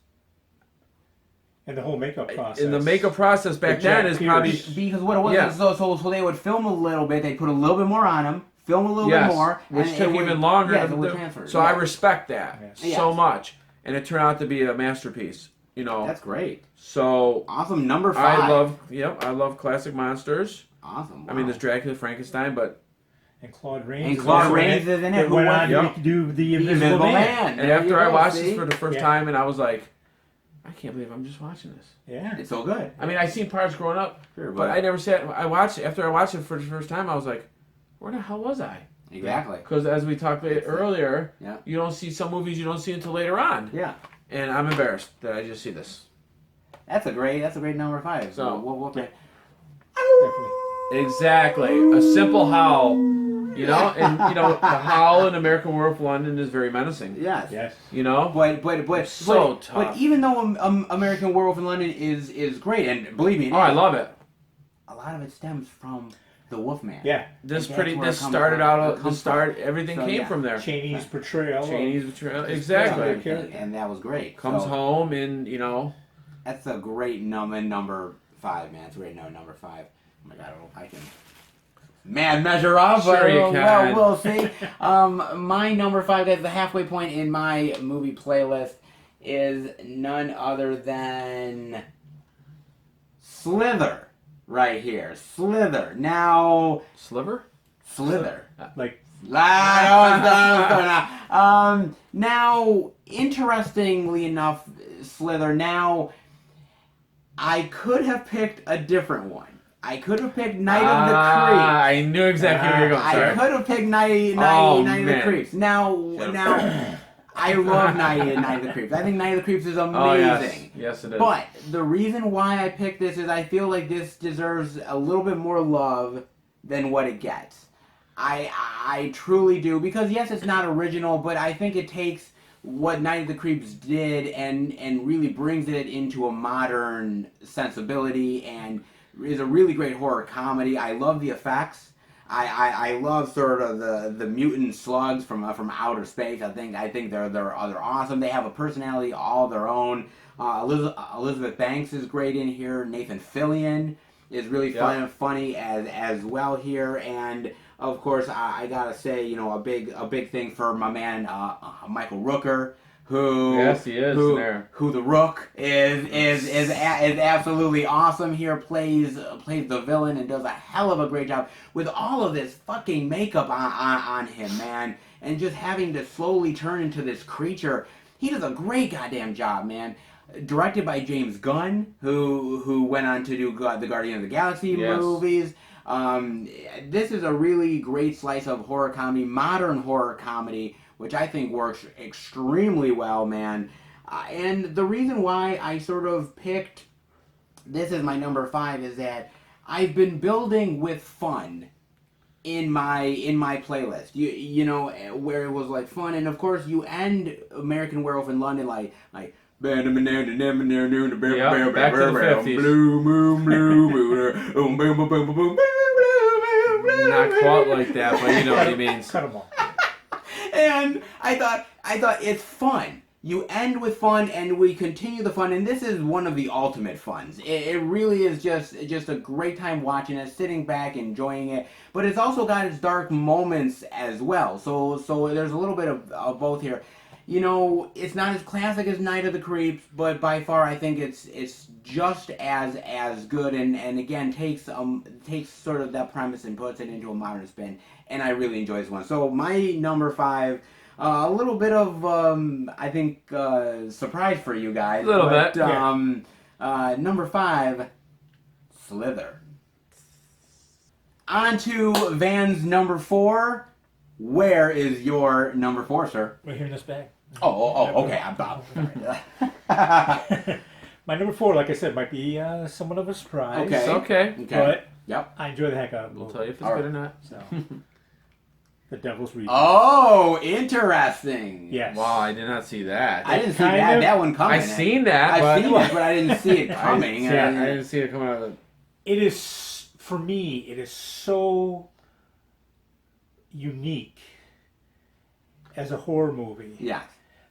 And the whole makeup process. And the makeup process back then is probably... Because what it was, so they would film a little bit, they'd put a little bit more on them, film a little bit more. Which took even longer to do. Transfer. So I respect that so much. And it turned out to be a masterpiece. That's great. So... Awesome, number 5. I love classic monsters. Awesome. Wow. There's Dracula, Frankenstein, but... And Claude Rains. is in it. Who went on to do The Invisible Man. And after I watched this for the first time, and I was like, I can't believe I'm just watching this. Yeah. It's so good. I seen parts growing up, sure, but I never sat. After I watched it for the first time, I was like, where the hell was I? Exactly. Because as we talked earlier, yeah. You don't see some movies you don't see until later on. Yeah. And I'm embarrassed that I just see this. That's a great number 5. So we'll Definitely. Exactly. A simple howl. And the howl in American Werewolf London is very menacing. Yes. Yes. But so tough. But even though American Werewolf in London is great, and believe me, I love it. A lot of it stems from the Wolfman. Yeah. This started out. Everything came from there. Chaney's portrayal. Exactly. And that was great. Comes home and That's a great number 5, man. It's a great number 5. Oh my God, I don't know if I can. Measure up. Sure you can. We'll see. My number 5, guys, the halfway point in my movie playlist is none other than Slither, right here. Slither. Now. Slither. Now, interestingly enough, Slither. Now, I could have picked a different one. I could have picked Night of the Creeps. I knew exactly where you're going. Sorry. I could have picked Night of the Creeps. Now, I love Night of the Creeps. I think Night of the Creeps is amazing. Oh, yes, it is. But the reason why I picked this is I feel like this deserves a little bit more love than what it gets. I truly do, because yes, it's not original, but I think it takes what Night of the Creeps did and really brings it into a modern sensibility and is a really great horror comedy. I love the effects. I love sort of the mutant slugs from outer space. I think they're awesome. They have a personality all their own. Elizabeth Banks is great in here. Nathan Fillion is really fun and funny as well here. And of course, I gotta say, a big thing for my man Michael Rooker, who he is there. Who the Rook is absolutely awesome here. Plays the villain and does a hell of a great job with all of this fucking makeup on him, man, and just having to slowly turn into this creature. He does a great goddamn job, man. Directed by James Gunn, who went on to do the Guardian of the Galaxy movies. This is a really great slice of horror comedy, modern horror comedy, which I think works extremely well, man. And the reason why I sort of picked this as my number 5 is that I've been building with fun in my playlist. You know, where it was like fun, and of course you end American Werewolf in London like back to the 50s. Not quite like that, but you know what he means. Cut them off. And I thought it's fun. You end with fun, and we continue the fun, and this is one of the ultimate funs. It really is just a great time watching it, sitting back, enjoying it. But it's also got its dark moments as well. So there's a little bit of both here. You know, it's not as classic as Night of the Creeps, but by far I think it's just as good, and again takes sort of that premise and puts it into a modern spin, and I really enjoy this one. So my number 5, a little bit of I think surprise for you guys. A little bit. Number 5, Slither. On to Van's number 4. Where is your number 4, sir? Right here in this bag. Okay. I'm Bob. My number 4, like I said, might be somewhat of a surprise. Okay. But Yep. I enjoy the heck out of it. We'll tell you if it's good or not. So, The Devil's Reject. Oh, interesting. Yes. Wow, I did not see that. I didn't see Kind of. that one coming. I seen that, I've seen it, but I didn't see it coming. I didn't see it coming out of the... It is, for me, it is so unique as a horror movie. Yes.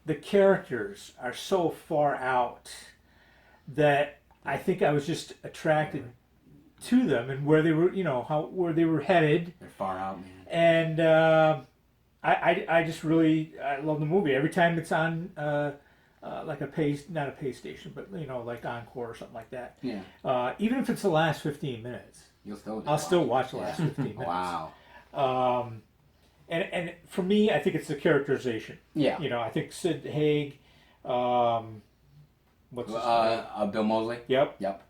The characters are so far out that I think I was just attracted to them and where they were, where they were headed. They're far out, man. And I just really love the movie. Every time it's on, like not a pay station, but like Encore or something like that. Yeah. Even if it's the last 15 minutes, I'll still watch the last 15 minutes. Wow. And for me, I think it's the characterization. Yeah. I think Sid Haig, what's his name? Bill Moseley. Yep.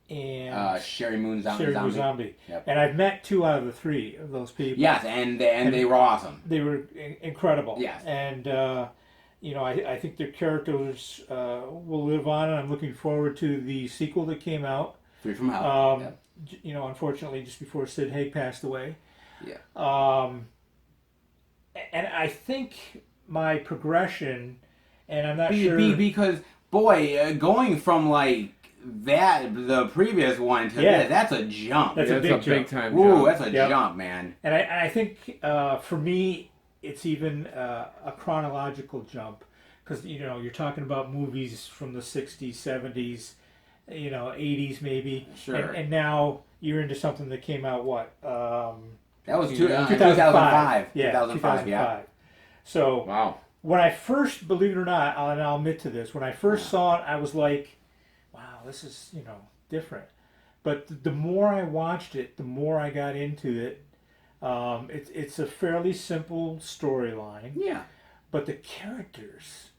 And Sherry Moon Zombie. Yep. And I've met 2 out of the 3 of those people. Yes, and they were awesome. They were incredible. Yes. And I think their characters will live on, and I'm looking forward to the sequel that came out. 3 from Hell. Yep. Unfortunately, just before Sid Haig passed away. Yeah. And I think my progression, and I'm not sure because boy, going from like the previous one to this, that's a jump. That's a big time Ooh, jump. that's a jump, man. And I think for me, it's even a chronological jump, because you're talking about movies from the 60s, 70s, 80s maybe. Sure. And now you're into something that came out That was 2005. Yeah, 2005. Yeah. So Wow. when I first, believe it or not, and I'll admit to this, when I first saw it, I was like, wow, this is, different. But the more I watched it, the more I got into it. It's a fairly simple storyline. Yeah. But the characters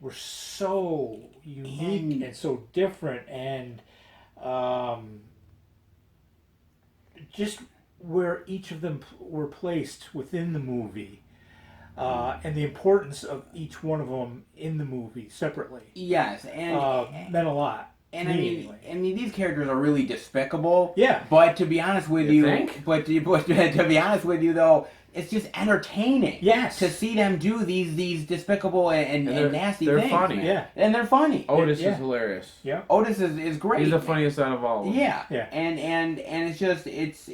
were so unique and so different, and just where each of them were placed within the movie, and the importance of each one of them in the movie separately. Yes, and meant a lot. And Me, I mean, these characters are really despicable. Yeah. But to be honest with you, think? but to be honest with you though, it's just entertaining. Yes. To see them do these despicable and nasty they're things. funny. Man. Yeah. And they're funny. Otis Yeah. is hilarious. Yeah. Otis is great. He's the man. funniest out of all of them. Yeah. Yeah. And it's just it's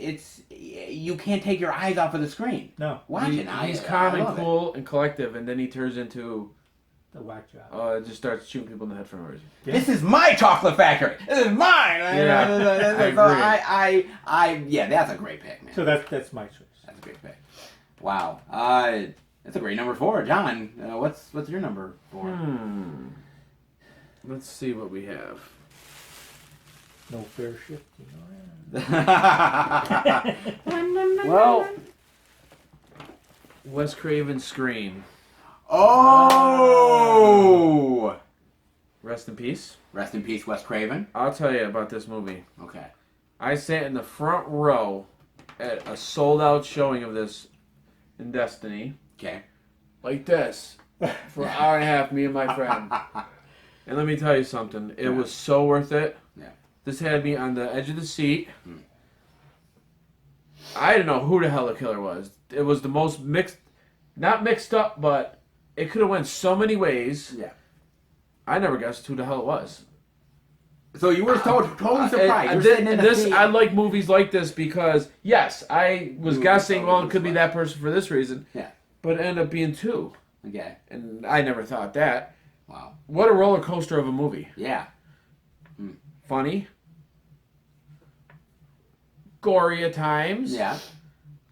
you can't take your eyes off of the screen. No. Watching. He's calm and love it. cool and collective, and then he turns into The whack job. just starts shooting people in the head for no reason. Yeah. This is my chocolate factory. This is mine. I I yeah, that's a great pick, man. So that's my choice. That's a great pick. Wow. That's a great number 4, John. What's your number 4? Let's see what we have. No fair shifting around. Well, Wes Craven's Scream. Oh! Rest in peace. Rest in peace, Wes Craven. I'll tell you about this movie. Okay. I sat in the front row at a sold-out showing of this in Destiny, Okay. like this, for an hour and a half, me and my friend. And let me tell you something. It was so worth it. Yeah. This had me on the edge of the seat. I didn't know who the hell the killer was. It was the most not mixed up, but it could have went so many ways. Yeah. I never guessed who the hell it was. So you were totally surprised. You're sitting in the seat. I like movies like this because, yes, I was guessing, well, it could be that person for this reason. Yeah. But it ended up being 2. Okay. And I never thought that. Wow. What a roller coaster of a movie. Yeah. Funny. Gory at times. Yeah.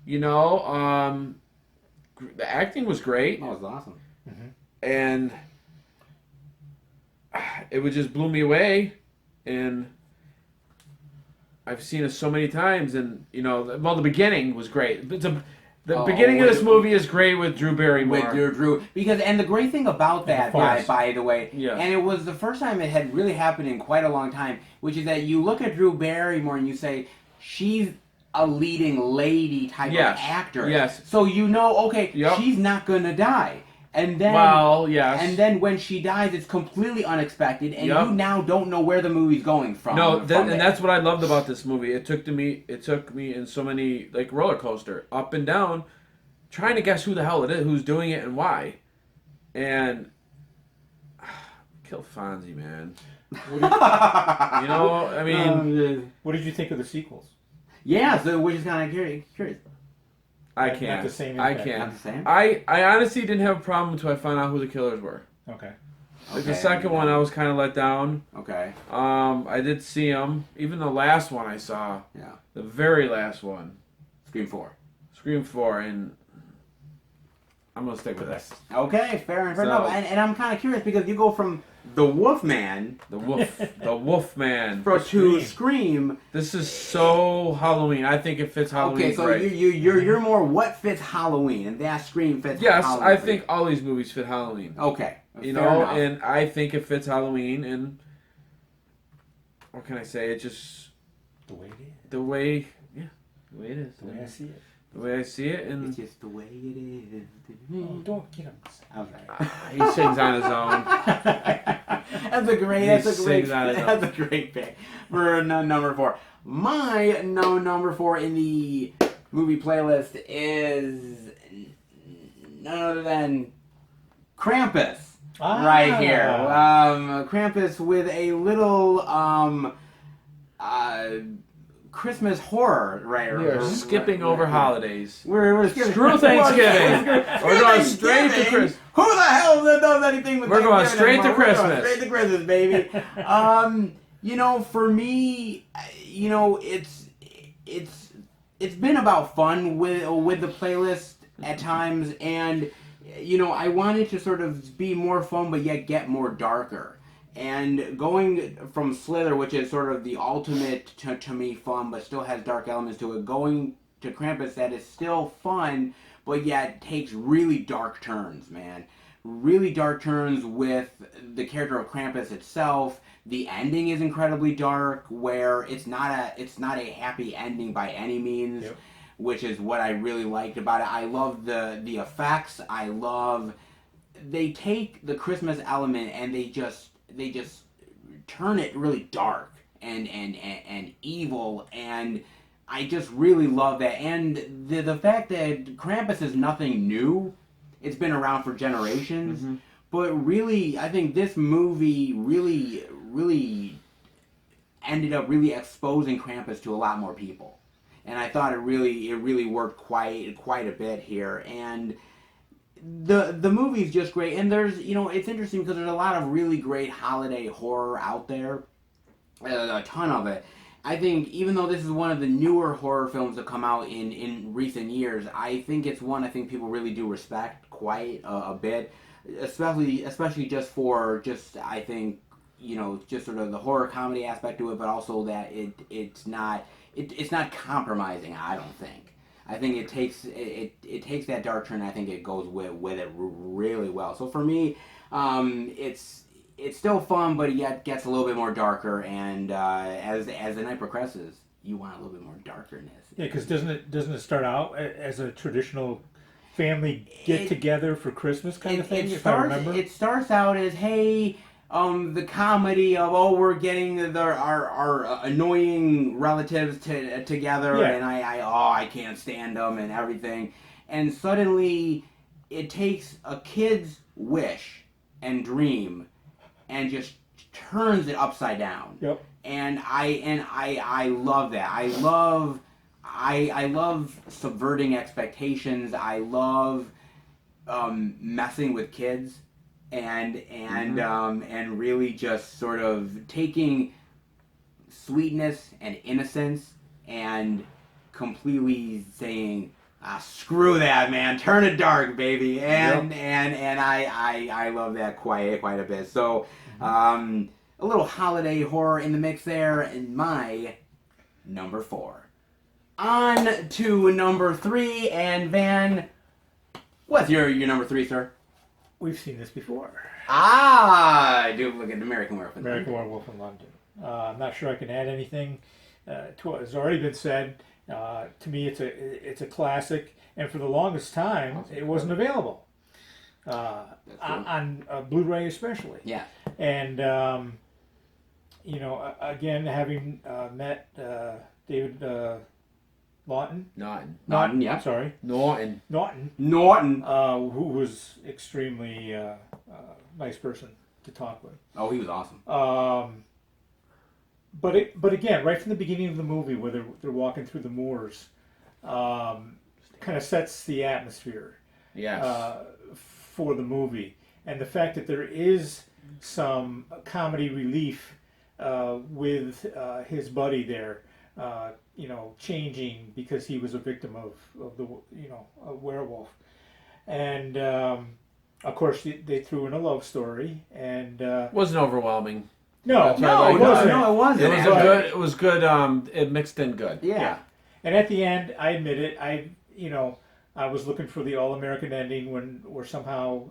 You know, the acting was great. That was awesome. And it would just blew me away. And I've seen it so many times. And, you know, the beginning was great. The beginning of this movie is great with Drew Barrymore. With Drew, because and the great thing about that, by the way, Yes. and it was the first time it had really happened in quite a long time, which is that you look at Drew Barrymore and you say she's a leading lady type of actor. Yes. So you know, okay, Yep. she's not gonna die. And then, Well, yes. And then when she dies, it's completely unexpected, and Yep. you now don't know where the movie's going from. No, from there. and that's what I loved about this movie. It took me in so many, like, roller coaster, up and down, trying to guess who the hell it is, who's doing it, and why. And kill Fonzie, man. You know, I mean, What did you think of the sequels? yeah. So we're just kind of curious. I Not can't. the same I impact. can't. Not the same? I honestly didn't have a problem until I found out who the killers were. Okay. Like the Okay. second one, I was kind of let down. Okay. I did see them. Even the last one I saw, Yeah. the very last one, Scream 4. Scream 4, and I'm gonna stick with this. Okay, fair So- enough. And I'm kind of curious because you go from the Wolfman The Wolf Man. to Scream. This is so Halloween. I think it fits Halloween. Okay, so great. you're more what fits Halloween, and that Scream fits. Yes, Halloween. I think all these movies fit Halloween. Okay, You fair know, enough. and I think it fits Halloween. And what can I say? It just The way it is. the way it is. The way I see it. The way I see it, and it's just the way it is. Oh, don't get him. Okay. he sings on his own. That's a great pick for number 4. My number 4 in the movie playlist is none other than Krampus. Right here. Krampus with a little Christmas horror, right? We're skipping over holidays. We're skipping. Screw Thanksgiving. We're going straight to Christmas. Who the hell does anything with We're going Thanksgiving straight to anymore? We're going Christmas. Straight to Christmas, baby. You know, for me, you know, it's been about fun with the playlist at times, and you know, I wanted to sort of be more fun, but yet get more darker. And going from Slither, which is sort of the ultimate to me fun, but still has dark elements to it, going to Krampus that is still fun, but yet takes really dark turns, man. Really dark turns with the character of Krampus itself. The ending is incredibly dark, where it's not a happy ending by any means, Yep. which is what I really liked about it. I love the effects. They take the Christmas element and they just turn it really dark and evil, and I just really love that. And the fact that Krampus is nothing new, it's been around for generations. Mm-hmm. But really, I think this movie really ended up really exposing Krampus to a lot more people. And I thought it really worked quite a bit here. And the movie's just great. And there's, it's interesting because there's a lot of really great holiday horror out there. A ton of it. I think even though this is one of the newer horror films that come out in recent years, I think it's one I think people really do respect quite a bit, especially just for I think just sort of the horror comedy aspect to it, but also that it's not compromising. I don't think. I think it takes that dark turn. I think it goes with it really well. So for me, it's still fun, but yet gets a little bit more darker. And as the night progresses, you want a little bit more darkness. Yeah, because doesn't it start out as a traditional family get together for Christmas kind of thing? If I remember, it starts out as, hey, the comedy of we're getting our annoying relatives together, yeah. and I can't stand them and everything, and suddenly it takes a kid's wish and dream and just turns it upside down. Yep. And I love that. I love subverting expectations. I love messing with kids and really just sort of taking sweetness and innocence and completely saying, screw that, man, turn it dark, baby. And I love that quite a bit. So a little holiday horror in the mix there, in my number 4. On to number 3, and Van, what's your number 3, sir? We've seen this before. I do look at American Werewolf in American Werewolf in London. I'm not sure I can add anything to what has already been said. To me, it's a classic, and for the longest time, it wasn't available on Blu-ray especially. Yeah. And again, having met David Naughton, yeah. Sorry, Naughton. who was extremely nice person to talk with. Oh, he was awesome. But again, right from the beginning of the movie, where they're walking through the moors, kind of sets the atmosphere. Yes. For the movie, and the fact that there is some comedy relief with his buddy there, changing because he was a victim of the a werewolf, and of course they threw in a love story, and Wasn't overwhelming. no, That's right, it wasn't. it wasn't. It was good. It mixed in good. Yeah. And at the end, I admit it, I was looking for the all-American ending where somehow,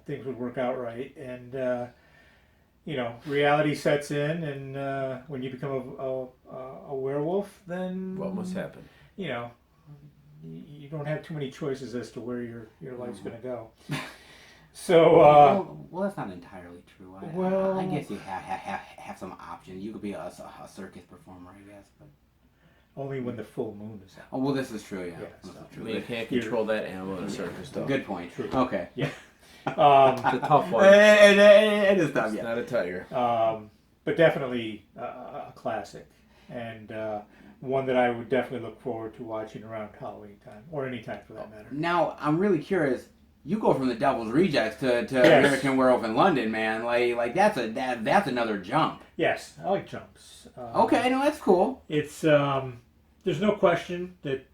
things would work out right. And, reality sets in, and when you become a werewolf, then... What must happen? You don't have too many choices as to where your life's going to go. So... well, that's not entirely true. I guess you have some options. You could be a circus performer, I guess, but... Only when the full moon is out. Oh, well, this is true, yeah. Yeah, This so- is I true. mean, you can't control that animal in a circus, though. Good point. True. Okay. Yeah. It's a tough one. It is tough, It's yeah. not a tiger. But definitely a classic, and one that I would definitely look forward to watching around Halloween time, or any time for that matter. Now, I'm really curious. You go from the Devil's Rejects to Yes. American Werewolf in London, man. Like that's another jump. Yes, I like jumps. Okay, no, that's cool. It's there's no question that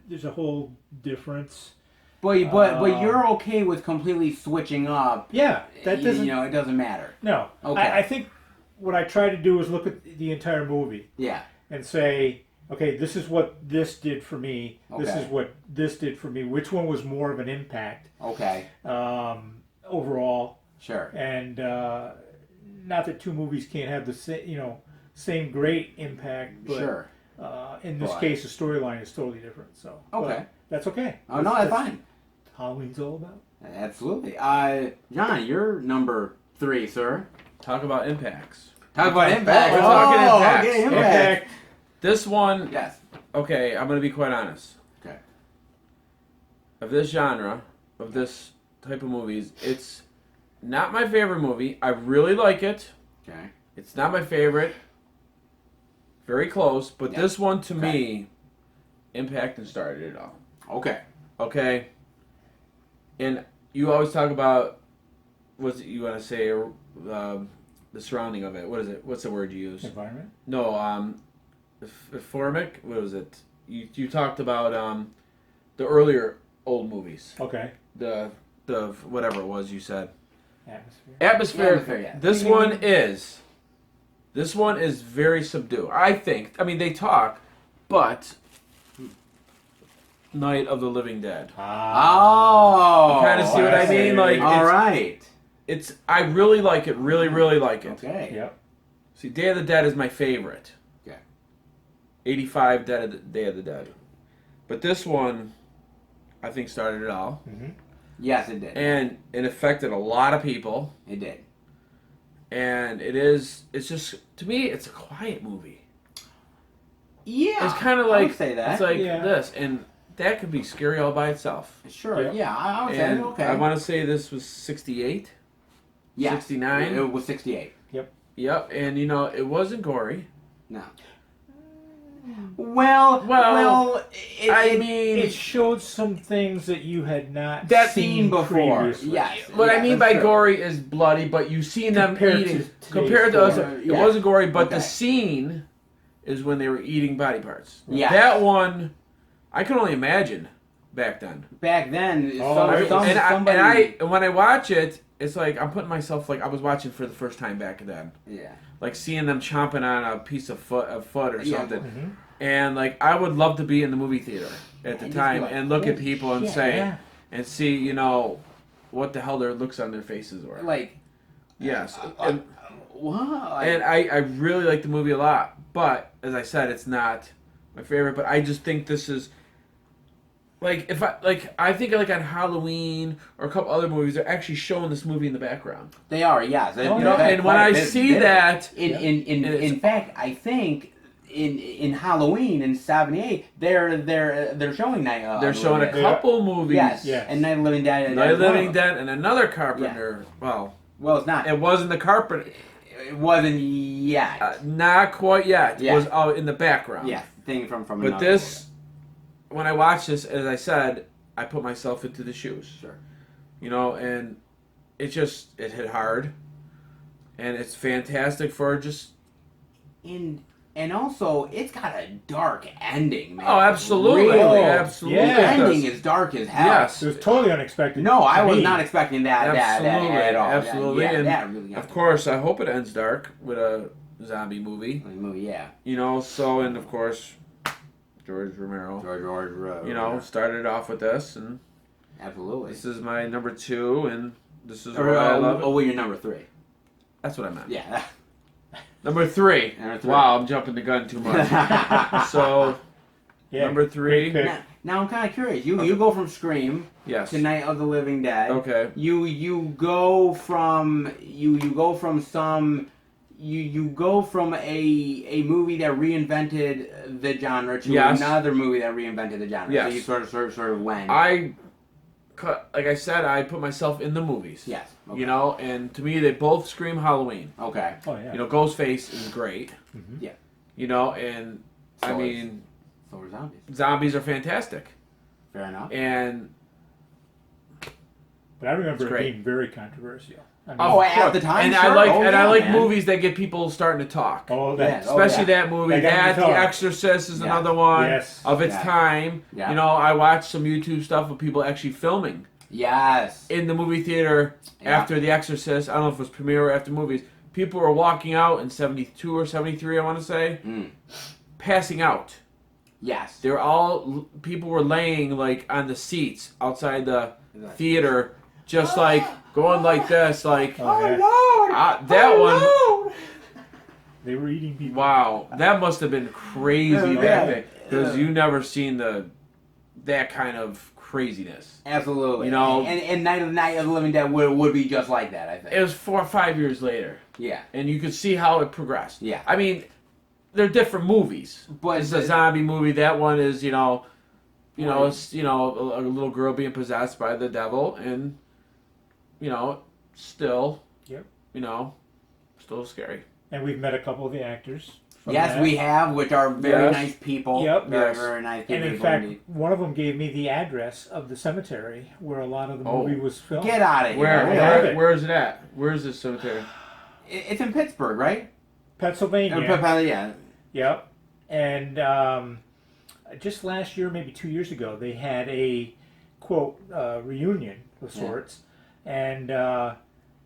there's a whole difference. But you're okay with completely switching up. Yeah, that doesn't. it doesn't matter. No. Okay. I think what I try to do is look at the entire movie Yeah. and say, okay, this is what this did for me. This Okay. is what this did for me. Which one was more of an impact Okay. overall? Sure. And not that two movies can't have the same great impact, but Sure. in this But- case, the storyline is totally different. So Okay. but that's okay. Oh no, that's fine. Halloween's all about. Absolutely. John, you're number 3, sir. Talk about impacts. Talk about impact. We're talking impacts. Okay, Okay. impact. This one, Yes. okay, I'm going to be quite honest. Okay. Of this genre, of this type of movies, it's not my favorite movie. I really like it. Okay. It's not my favorite. Very close, but Yeah. this one to Okay. me impacted and started it all. Okay. Okay? And you always talk about, what's it you want to say, the surrounding of it. What is it? What's the word you use? Environment. No, formic. What was it? You talked about the earlier old movies. Okay. The whatever it was you said. Atmosphere. Atmosphere. Yeah. This one is very subdued. I think. I mean, they talk, but Night of the Living Dead. Oh. You kind of see what I mean? Like, all right. it's. I really like it. Really, really like it. Okay. Yep. See, Day of the Dead is my favorite. Okay. 85 Day of the Dead. But this one, I think, started it all. Mm-hmm. Yes, it did. And it affected a lot of people. It did. And it's just, to me, it's a quiet movie. Yeah. It's kind of I like, would say that. it's like Yeah. this. And that could be scary all by itself. Sure. Yeah. Yeah. I would say And okay. I want to say this was 68. Yes. 69. It was 68. Yep. And, it wasn't gory. No. Well, It showed some things that you had not That seen before. previously. Yes. What I Yeah, mean that's by true. gory is bloody, but you've seen them Compared eating. to today's Compared to us, gore. it Yeah. wasn't gory, but the Okay. scene is when they were eating body parts. Yes. That one, I can only imagine back then. Back then, Oh, somebody. And when I watch it, it's like I'm putting myself like I was watching for the first time back then. Yeah. Like seeing them chomping on a piece of foot or Yeah. something. Mm-hmm. And like I would love to be in the movie theater at the And just be time like, and look at "Holy people and shit." say Yeah. and see, what the hell their looks on their faces were. Like, Yes. And, what? and I really like the movie a lot. But as I said, it's not my favorite, but I just think this is like I think like on Halloween or a couple other movies, they're actually showing this movie in the background. They are, yes. Oh, And when I see that, in fact, I think in Halloween in '78, they're showing Night. they're showing a Living Dead. couple movies. Yes. and Night of the Living Dead. Night of the is one Living of them. Dead and another Carpenter. Well, Well, it's not. it wasn't the Carpenter. It wasn't yet. Not quite yet. Yeah. It was out in the background. Yeah, thing from But another this, when I watch this, as I said, I put myself into the shoes. Sure. And it hit hard. And it's fantastic for just... And also, it's got a dark ending, man. Oh, absolutely. Really. Absolutely. The Yeah. it does. ending is dark as hell. Yes. It was totally unexpected. No, I to was me. not expecting that Absolutely, at all. absolutely. Yeah, And that really got Of course, I hope it ends dark with a zombie movie. the movie. Yeah, And of course, George Romero, George, started off with this, and absolutely. this is my number 2, and this is Or, why I love it. well, you're number 3. That's what I meant. Yeah. Number 3. Number 3. Wow, I'm jumping the gun too much. So, Yeah, number 3. great pick. Now I'm kind of curious. You go from Scream Yes. to Night of the Living Dead. Okay. You go from a movie that reinvented the genre to Yes. another movie that reinvented the genre. Yes. So you sort of went. Like I said, I put myself in the movies. Yes. Okay. And to me, they both scream Halloween. Okay. Oh yeah. Ghostface is great. Mhm. Yeah. And So I is- mean, So are zombies. zombies are fantastic. Fair enough. And But I remember It's it great. being very controversial. I mean, Oh, at the time, and sure. I like Oh, and I yeah, like man. movies that get people starting to talk. oh, Yeah. that. Especially that movie. That got me That The talking. Exorcist is Yeah. another one Yes. of its Yeah. time. Yeah. I watched some YouTube stuff of people actually filming Yes. in the movie theater Yeah. after The Exorcist. I don't know if it was premiere or after movies. People were walking out in 72 or 73, I want to say, Mm. passing out. Yes. People were laying like on the seats outside the theater, just like going like this, like Oh, yeah. Lord! that one. They were eating people. Wow, that must have been crazy Yeah, back yeah. then, because you never seen that kind of craziness. Absolutely. You know, and Night of the Living Dead would be just like that, I think. it was 4 or 5 years later. Yeah. And you could see how it progressed. Yeah. I mean, they're different movies. But It's a zombie movie. That one is, it's, a little girl being possessed by the devil, and, still, Yep. Still scary. And we've met a couple of the actors. Yes, we have, which are very nice people. Yep. Very, Yes. very nice people. And in fact, one of them gave me the address of the cemetery where a lot of the movie was filmed. Get out of here. Where is it at? Where is this cemetery? It's in Pittsburgh, right? Pennsylvania. Yeah. Yep. And just last year, maybe 2 years ago, they had a, quote, reunion of sorts. And,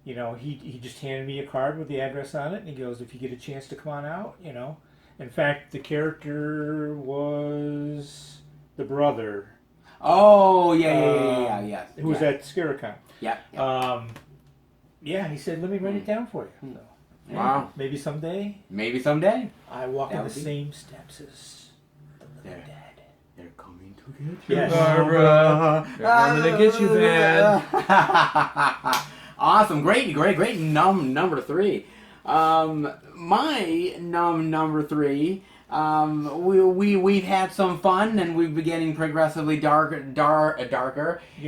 he just handed me a card with the address on it. And he goes, if you get a chance to come on out, In fact, the character was the brother. Oh, yeah. Who was at Scaricon. Yeah. Yeah, he said, let me write it down for you. So, Wow. maybe someday Maybe someday. I walk in That the would be- same steps as the living dead. They're coming to get you. Yes. Barbara. They're coming to get you, man. Awesome. Great. Number 3. My number 3. We've had some fun, and we've been getting progressively darker. You're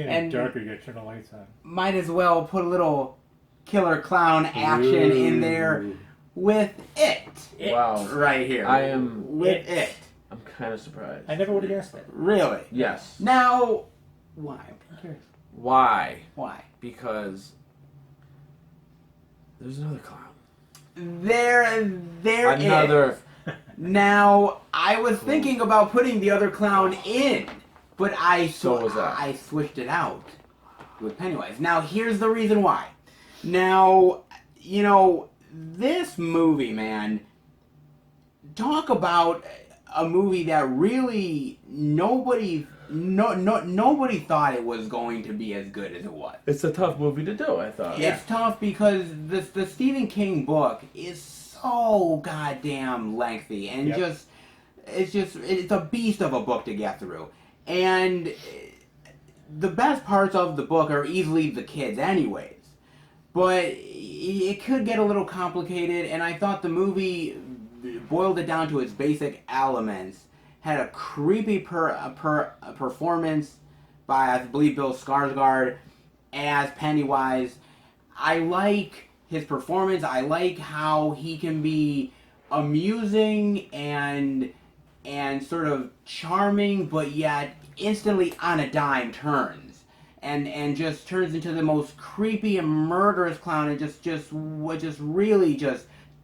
getting darker, you gotta turn the lights on. Might as well put a little killer clown action in there with it. Wow. Right here. I am with it. I'm kind of surprised. I never would have guessed that. Really? Yes. Now, why? I'm curious. Why? Why? Because there's another clown. There Another. is. Now, I was thinking about putting the other clown in, but I switched it out with Pennywise. Now, here's the reason why. Now, this movie, man, talk about a movie that really nobody thought it was going to be as good as it was. It's a tough movie to do, I thought. It's tough because the Stephen King book is so goddamn lengthy and it's a beast of a book to get through. And the best parts of the book are easily the kids anyways. But it could get a little complicated, and I thought the movie boiled it down to its basic elements. Had a creepy performance by, I believe, Bill Skarsgård as Pennywise. I like his performance. I like how he can be amusing and sort of charming, but yet instantly on a dime turns. And just turns into the most creepy and murderous clown, and just really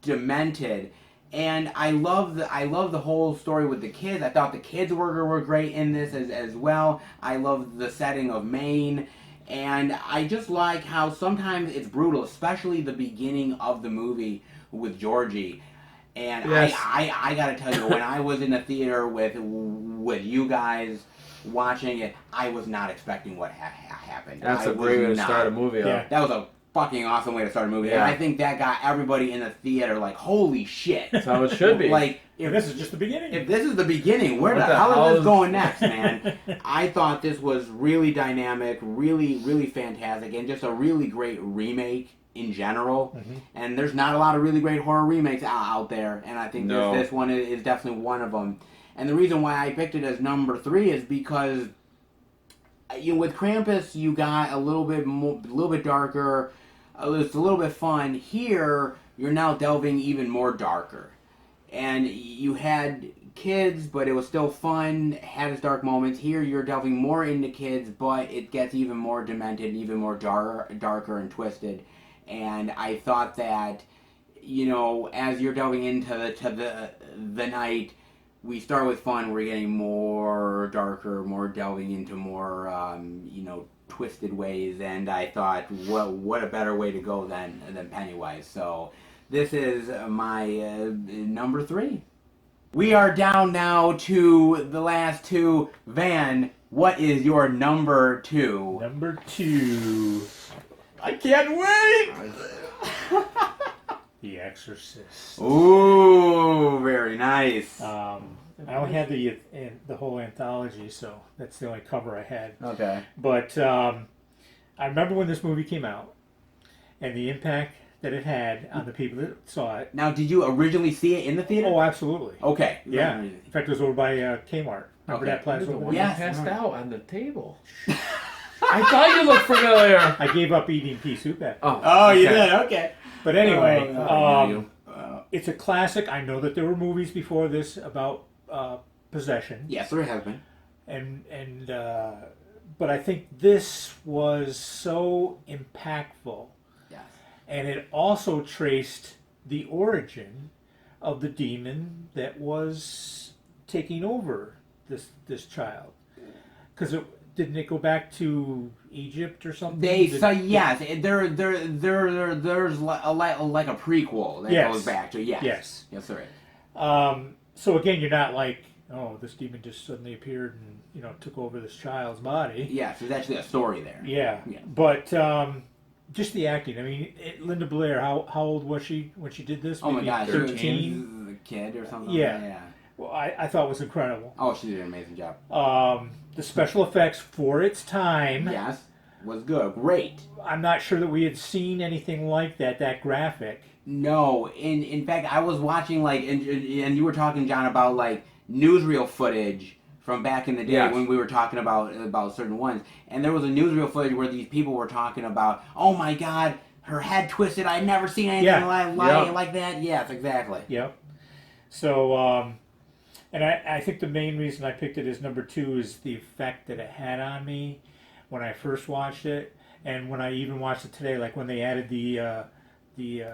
demented. And I love the whole story with the kids. I thought the kids were great in this as well. I love the setting of Maine, and I just like how sometimes it's brutal, especially the beginning of the movie with Georgie. And yes. I gotta tell you, when I was in the theater with you guys watching it, I was not expecting what happened. That's a great way to start a movie. Yeah. That was a fucking awesome way to start a movie. Yeah. And I think that got everybody in the theater like, holy shit. That's how it should be. Like, if this is just the beginning. If this is the beginning, where the hell is this going next, man? I thought this was really dynamic, really, really fantastic, and just a really great remake in general. Mm-hmm. And there's not a lot of really great horror remakes out there, and I think this one is definitely one of them. And the reason why I picked it as number 3 is because with Krampus you got a little bit darker, it's a little bit fun. Here you're now delving even more darker, and you had kids, but it was still fun, had its dark moments. Here you're delving more into kids, but it gets even more demented, even more darker and twisted. And I thought that, as you're delving into the night, we start with fun, we're getting more darker, more delving into more, twisted ways, and I thought, what a better way to go than Pennywise. So this is my number 3. We are down now to the last 2. Van, what is your number 2? Number 2. I can't wait! The Exorcist. Ooh, very nice. I only had the whole anthology, so that's the only cover I had. Okay. But I remember when this movie came out and the impact that it had on the people that saw it. Now, did you originally see it in the theater? Oh, absolutely. Okay. Yeah. In fact, it was over by Kmart. Remember Okay. that plaza? The over one there? Yes. that passed out on the table. I thought you looked familiar. I gave up eating pea soup after. Oh, you did? Okay. But anyway, I knew you. it's a classic. I know that there were movies before this about possession, Yes, there has been. and but I think this was so impactful, Yes. and it also traced the origin of the demon that was taking over this child, because didn't it go back to Egypt or something? Yes, there's like a prequel that Yes. goes back to Yes. Yes, there is. So again, you're not like, oh, this demon just suddenly appeared and took over this child's body. Yes, there's actually a story there. Yeah. Yeah. But just the acting. I mean, Linda Blair. How old was she when she did this? Oh my Maybe gosh, 13. a kid or something. Yeah. Well, I thought it was incredible. Oh, she did an amazing job. The special effects for its time. Yes, was good, great. I'm not sure that we had seen anything like that graphic. No, in fact, I was watching and you were talking, John, about newsreel footage from back in the day Yes. when we were talking about certain ones, and there was a newsreel footage where these people were talking about, oh my God, her head twisted. I'd never seen anything like that. Yes, exactly. Yep. So, and I think the main reason I picked it as number 2 is the effect that it had on me when I first watched it, and when I even watched it today, like when they added the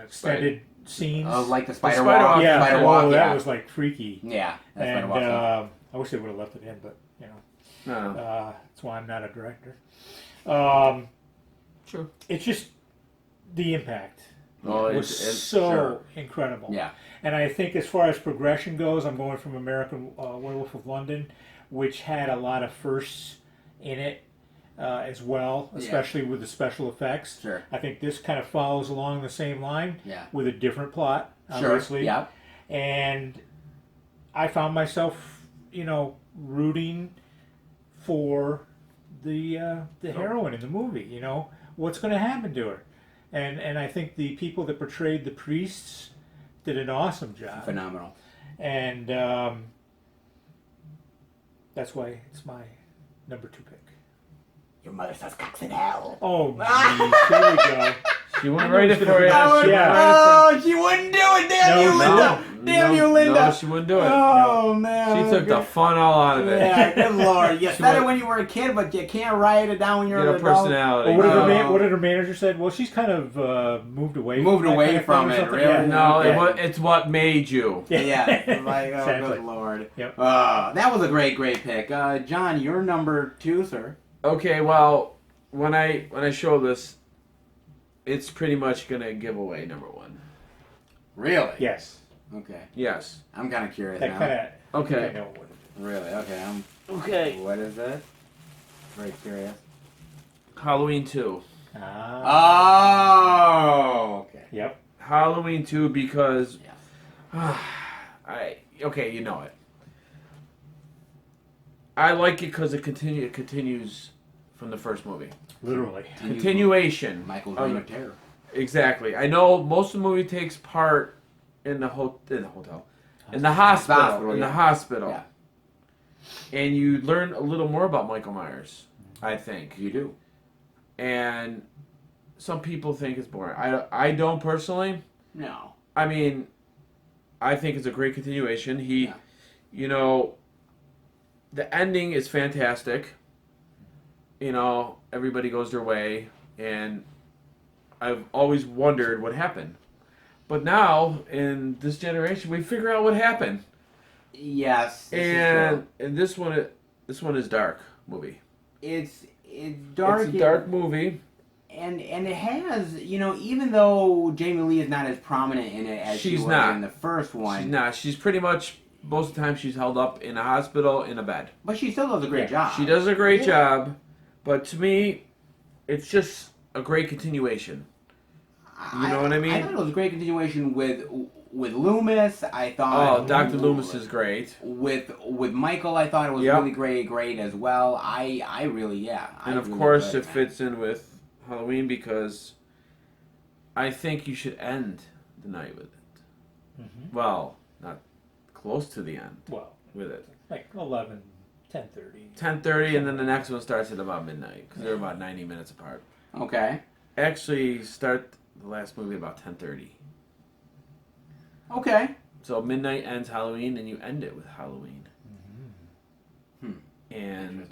extended scenes. Like the spider spider walk. walk, yeah, Spider walk. that was like freaky. Yeah, that's And spider walk. I wish they would have left it in, but No. that's why I'm not a director. True. It's just the impact Oh, was so sure. incredible. Yeah. And I think as far as progression goes, I'm going from American Werewolf of London, which had a lot of firsts in it as well, especially with the special effects. Sure. I think this kind of follows along the same line Yeah. with a different plot, obviously. Sure. Yeah. And I found myself, rooting for the heroine in the movie. What's going to happen to her, and I think the people that portrayed the priests did an awesome job. Phenomenal. And that's why it's my number 2 pick. Your mother says cocks in hell. Oh, geez, here we go. She wouldn't write it for you. Yeah. She wouldn't do it. Damn No, you, no. Linda. Damn you, Linda. No, she wouldn't do it. Oh, man. She took the fun all out of it. Yeah, good lord. You She said it would- when you were a kid, but you can't write it down when you're Get an a adult. personality. Well, what did her manager said? Well, she's kind of moved away. Moved that away kind of from thing or it, something. really? Yeah. No, Okay. it's what made you. Yeah. Like, oh, Exactly. good lord. Yep. That was a great pick. John, you're number 2, sir. Okay, well, when I show this, it's pretty much gonna give away number 1. Really? Yes. Okay. Yes. I'm kind of curious That now. kind of. Okay. I know what it is. Really? Okay. Okay. What is it? Very curious. Halloween 2. Oh. Okay. Yep. Halloween 2 because Yes. you know it. I like it because it continues from the first movie. Literally. Continuation. Michael's Reign of Terror. Exactly. I know most of the movie takes part in the hotel, in the hospital, Yeah. hospital, and you learn a little more about Michael Myers. I think You do. and some people think it's boring. I don't personally. No. I mean, I think it's a great continuation. The ending is fantastic. Everybody goes their way, and I've always wondered what happened. But now, in this generation, we figure out what happened. Yes. This is true. And this one is dark movie. It's dark. It's a dark movie. And it has, even though Jamie Lee is not as prominent in it as she She's was not. in the first one. She's not. She's pretty much, most of the time, she's held up in a hospital in a bed. But she still does a great job. She does a great job, but to me, it's just a great continuation. You know what I mean? I thought it was a great continuation with with Loomis, I thought. Oh, Dr. Loomis is great. With Michael, I thought it was really great as well. I really, yeah. And of course, it fits in with Halloween because I think you should end the night with it. Mm-hmm. Well, not close to the end. Well, with it. Like 11, 10:30. 10:30, and then the next one starts at about midnight because they're about 90 minutes apart. Okay. Actually, start the last movie at about 10:30. Okay. So midnight ends Halloween, and you end it with Halloween. Mm-hmm. And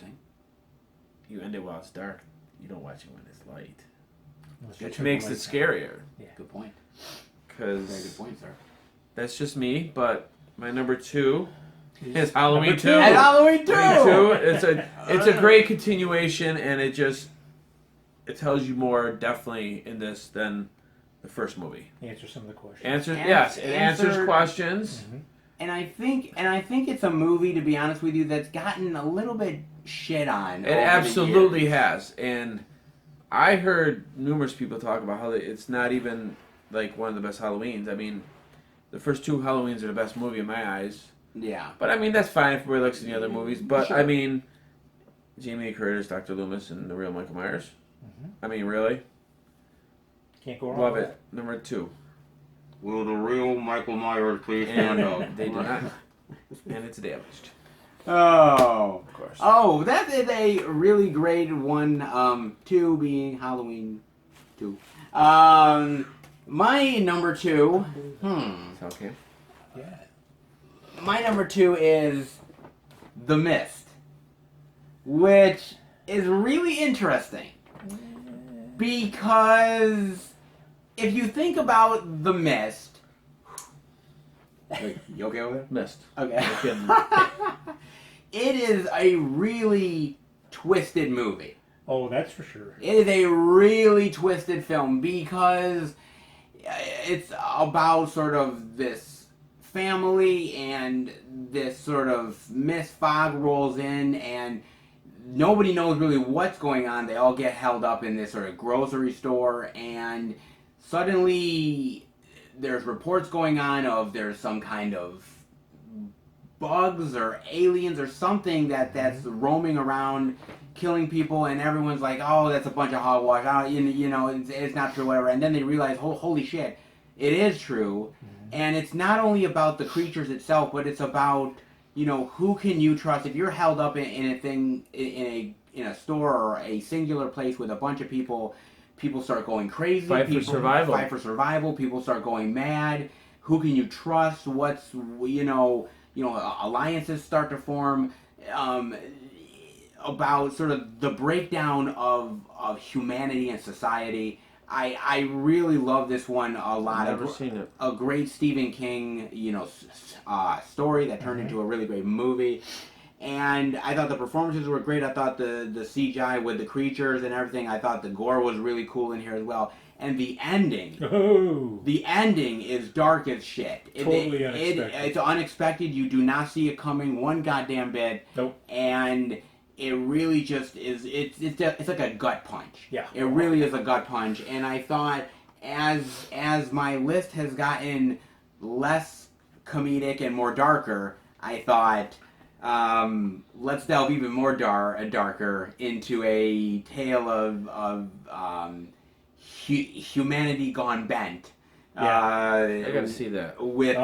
you end it while it's dark. You don't watch it when it's light, which makes it scarier. Yeah. Good point. Because Very good point, sir. that's just me. But my number 2 is Halloween 2. And Halloween 2! It's a great continuation, and it tells you more definitely in this than the first movie. Answer some of the questions. It answers questions. Mm-hmm. And I think it's a movie, to be honest with you, that's gotten a little bit shit on. It absolutely has. And I heard numerous people talk about how it's not even like one of the best Halloweens. I mean, the first 2 Halloweens are the best movie in my eyes. Yeah. But I mean, that's fine if everybody looks at the other movies. But Sure. I mean, Jamie Lee Curtis, Dr. Loomis, and the real Michael Myers. Mm-hmm. I mean, really? Can't go wrong Love with it. Number 2. Will the real Michael Myers please stand up? They do not. And it's damaged. Oh. Of course. Oh, that is a really great one. 2 being Halloween 2. My number 2. Okay. Yeah. My number 2 is The Mist, which is really interesting because if you think about The Mist, you okay with it? Missed. Okay. It is a really twisted movie. Oh, that's for sure. It is a really twisted film because it's about sort of this family and this sort of mist fog rolls in and nobody knows really what's going on. They all get held up in this sort of grocery store and suddenly there's reports going on of there's some kind of bugs or aliens or something that's roaming around killing people, and everyone's like, oh, that's a bunch of hogwash. Oh, it's not true, whatever. And then they realize, holy shit, it is true. And it's not only about the creatures itself, but it's about, who can you trust if you're held up in a thing in a store or a singular place with a bunch of people. People start going crazy. Fight for survival. People start going mad. Who can you trust? What's alliances start to form. About sort of the breakdown of humanity and society. I really love this one a lot. I've never seen it. A great Stephen King, story that turned into a really great movie. And I thought the performances were great. I thought the CGI with the creatures and everything, I thought the gore was really cool in here as well. And the ending. Oh. The ending is dark as shit. Totally unexpected. It's unexpected. You do not see it coming one goddamn bit. Nope. And it really just is. It's like a gut punch. Yeah. It really is a gut punch. And I thought as my list has gotten less comedic and more darker, I thought let's delve even more darker into a tale of humanity gone bent. I gotta see that. With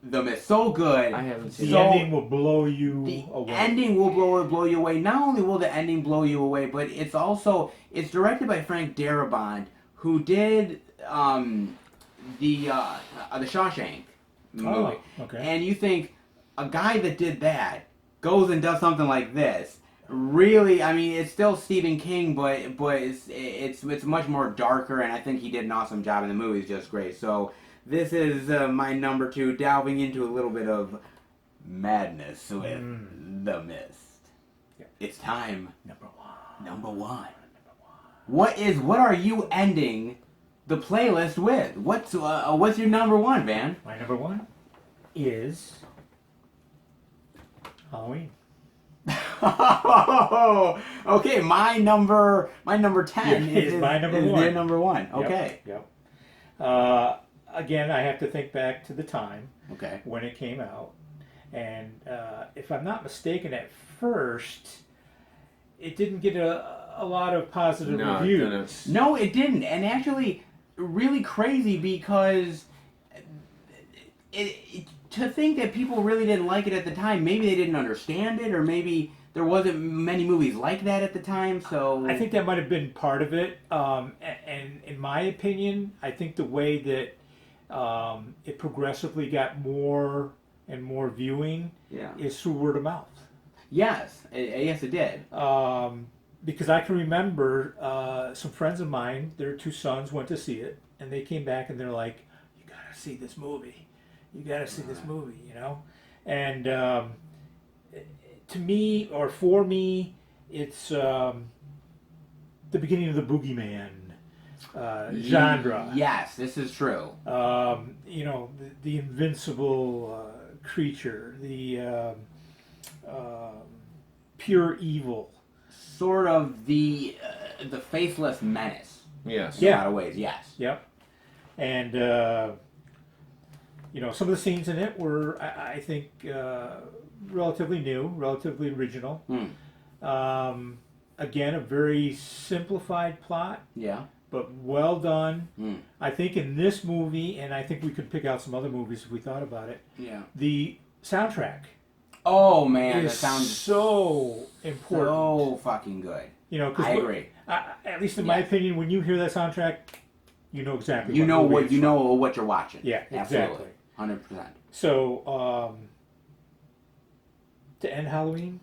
The Mist. So good. I haven't seen The it. ending will blow you The away. ending will blow you away. Not only will the ending blow you away, but it's directed by Frank Darabont, who did the Shawshank movie. Oh, okay. And you think a guy that did that goes and does something like this. Really, I mean, it's still Stephen King, but it's much more darker, and I think he did an awesome job, and the movie's just great. So this is my number 2, delving into a little bit of madness with The Mist. Yep. It's time. Number one. What are you ending the playlist with? What's your number 1, Van? My number 1 is Halloween. Okay, my number 10 is my number 1. Their number 1. Okay. Yep. again, I have to think back to the time Okay. when it came out. And if I'm not mistaken, at first, it didn't get a lot of positive No, it reviews. didn't. No, it didn't. And actually, really crazy because to think that people really didn't like it at the time, maybe they didn't understand it, or maybe there wasn't many movies like that at the time. So I think that might have been part of it. And in my opinion, I think the way that it progressively got more and more viewing yeah, is through word of mouth. yes, yes, it did. Because I can remember some friends of mine, their two sons went to see it, and they came back and they're like, "You gotta see this movie. You gotta see this movie," you know? And to me, or for me, it's the beginning of the boogeyman genre. Yes, this is true. You know, the invincible creature, the pure evil. Sort of the faceless menace. Yes. In Yeah. a lot of ways, yes. Yep. And you know, some of the scenes in it were, I think, relatively new, relatively original. Again, a very simplified plot, Yeah. but well done. Mm. I think in this movie, and I think we could pick out some other movies if we thought about it, Yeah. the soundtrack Oh man, is that sounds so important. so fucking good. You know, I agree. At least in my Yes. opinion, when you hear that soundtrack, you know exactly. You what know movie what it's you from. know what you're watching. Yeah, Absolutely. exactly. 100%. So, to end Halloween,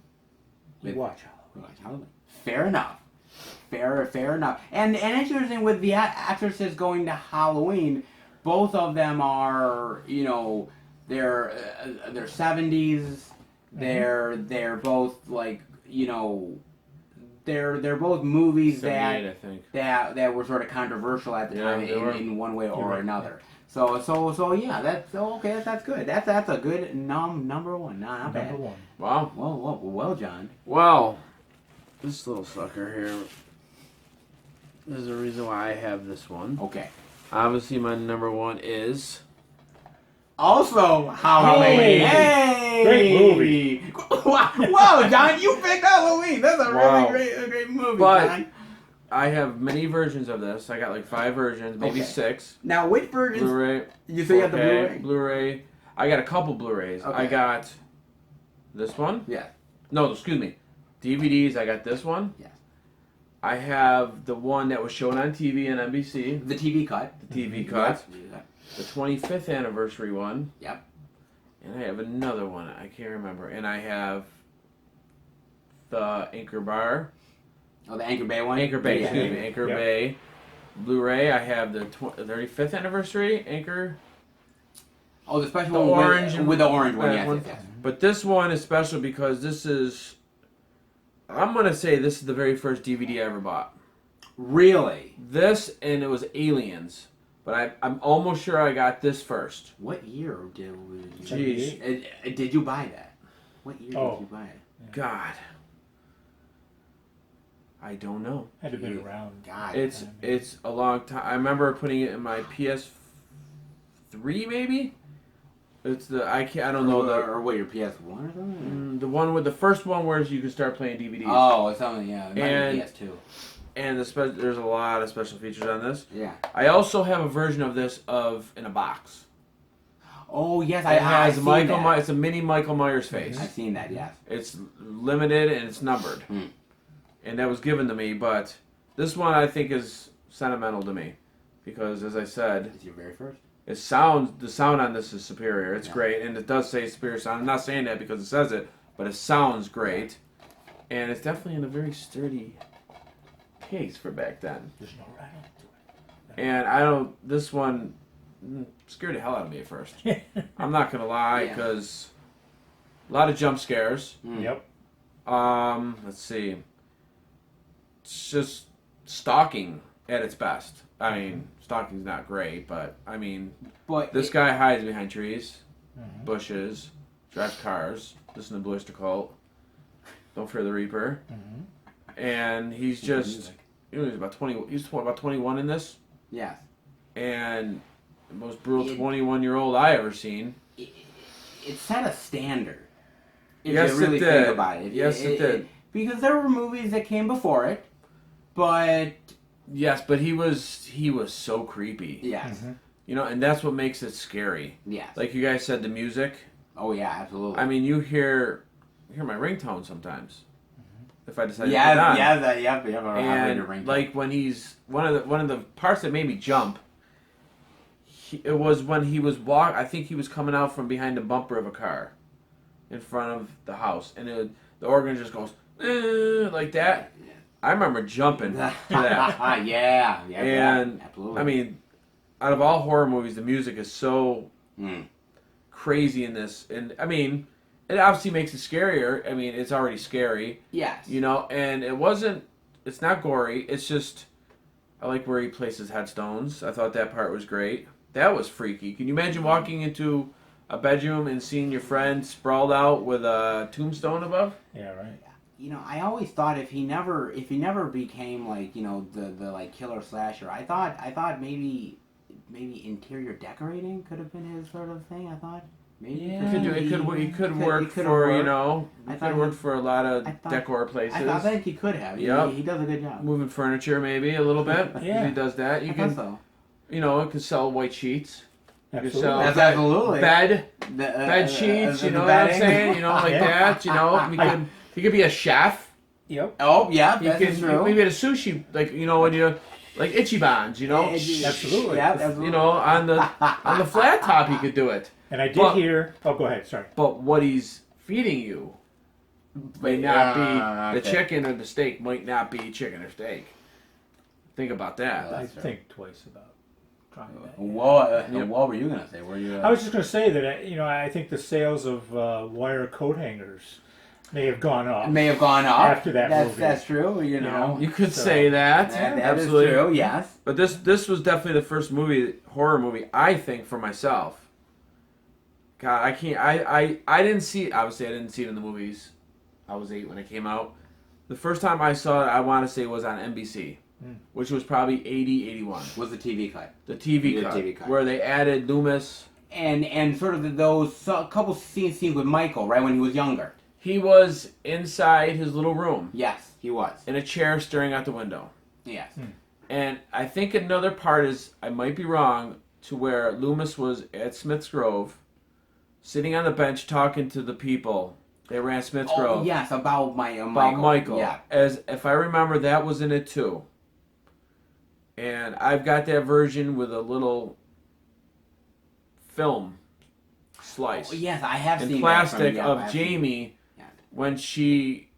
you With- watch Halloween. Halloween. Fair enough. Fair enough. And it's interesting with the Exorcist going to Halloween, both of them are, you know, they're 70s. They're both like, you know, they're both movies 78, I that think. that were sort of controversial at the Yeah, time they were. in one way or right, another. So yeah, that's okay. That's good. That's a good number one. Not bad. Number one. Wow. Well, John. Well, this little sucker here. There's a reason why I have this one. Okay. Obviously, my number one is. Also, Halloween. Hey! Hey! Great movie. Whoa, John, you picked Halloween. That's a Wow. really great movie, But- John. I have many versions of this. I got like 5 versions, maybe Okay. 6. Now, which versions? Blu-ray. You say you have the 4K, Blu-ray? Blu-ray. I got a couple Blu-rays. Okay. I got this one. Yeah. No, excuse me. DVDs. I got this one. Yes. I have the one that was shown on TV and NBC. The TV cut. The TV cut. Yes. The 25th anniversary one. Yep. And I have another one. I can't remember. And I have the Anchor Bar. Oh, the Anchor Bay one. Anchor Bay, Yeah. excuse me. Anchor Yep. Bay. Blu-ray. I have the 35th anniversary Anchor. Oh, the special The one orange with the orange one. red Yes, one. yes, yes. But this one is special because this is. I'm gonna say this is the very first DVD I ever bought. Really? This and it was Aliens, but I'm almost sure I got this first. What year did Jeez. did you buy that? What year Oh. did you buy it? God, I don't know. Had to been around. God. It's a long time. I remember putting it in my PS3 maybe. It's the I don't know or what, your PS1 or something? the one with the first one where you can start playing DVDs. Oh, it's something, yeah. It might And- be PS2. And there's a lot of special features on this. Yeah. I also have a version of this in a box. Oh, yes, It has I've Michael. seen that. It's a mini Michael Myers face. I've seen that, yes. It's limited and it's numbered, Hmm. and that was given to me. But this one I think is sentimental to me because, as I said, It's your very first. the sound on this is superior. It's Yeah. great, and it does say superior sound. I'm not saying that because it says it, but it sounds great, and it's definitely in a very sturdy case for back then. There's no rattle to And this one scared the hell out of me at first. it. I'm not gonna lie, Yeah. because a lot of jump scares. Mm. Yep. Let's see. It's just stalking at its best. I mean, stalking's not great, but I mean, But this guy hides behind trees, Mhm. bushes, drives cars, listen to Bluister Cult, Don't Fear the Reaper, Mhm. and he's just, he's about 20. He's about 21 in this, Yes. and the most brutal It- 21-year-old I ever seen. It set a standard. If Yes, you really it think did. about it. Yes, it did. Because there were movies that came before it, but Yes, but he was so creepy. yes, Mm-hmm. You know, and that's what makes it scary. yes. Like you guys said, the music. Oh yeah, absolutely. I mean, you hear my ringtone sometimes. If I decide yeah, to put it on. yeah. Like when he's one of the parts that made me jump. It was when he was I think he was coming out from behind the bumper of a car, in front of the house, and the organ just goes like that. I remember jumping to that. yeah, And absolutely. I mean, out of all horror movies, the music is so crazy in this, and I mean, it obviously makes it scarier. I mean, it's already scary. yes, You know, and it's not gory. It's just, I like where he places headstones. I thought that part was great. That was freaky. Can you imagine walking into a bedroom and seeing your friend sprawled out with a tombstone above? Yeah, right. You know, I always thought if he never became like, you know, the like killer slasher, I thought maybe interior decorating could have been his sort of thing. I thought maybe It could work for, you know, I it thought could work he- for a lot of I thought- decor places. I think he could have. Yep. He does a good job. Moving furniture maybe a little bit. Yeah. He does that. You I can, thought so. you know, it could sell white sheets. Absolutely. sell That's absolutely bed the sheets. You the know what I'm bedding. saying? You know, like Yeah. that. You know, he could be a chef. Yep. Oh yeah, You that's can true. maybe at a sushi, like, you know, when you like Ichibans, you know, Absolutely. Yeah, absolutely. you know, on the flat top he could do it. And I did But- hear. Oh, go ahead. Sorry. But what he's feeding you may not be the okay. chicken or the steak might not be chicken or steak. Think about that. Yeah. I That's fair. think twice about trying that. What were you gonna say? Were you? I was just going to say that I think the sales of wire coat hangers may have gone up. may have gone up After that that's, movie. That's true. You know, You could So- say that. that is Absolutely. true. Yes. But this was definitely the first horror movie I think for myself. God, I can't. I didn't see. Obviously, I didn't see it in the movies. I was 8 when it came out. The first time I saw it, I want to say, was on NBC, which was probably 80, 81. Was the TV cut The TV cut, where they added Loomis. and sort of couple scenes with Michael right when he was younger. He was inside his little room Yes, he was. in a chair staring out the window. Yes. And I think another part is, I might be wrong, to where Loomis was at Smith's Grove, sitting on the bench talking to the people. They ran Smith's Oh Grove. yes, about Michael. About Michael. Yeah. As if I remember, that was in it too. And I've got that version with a little film slice Oh, yes, I have in seen plastic that from, yeah, of I've seen- Jamie Yeah. when she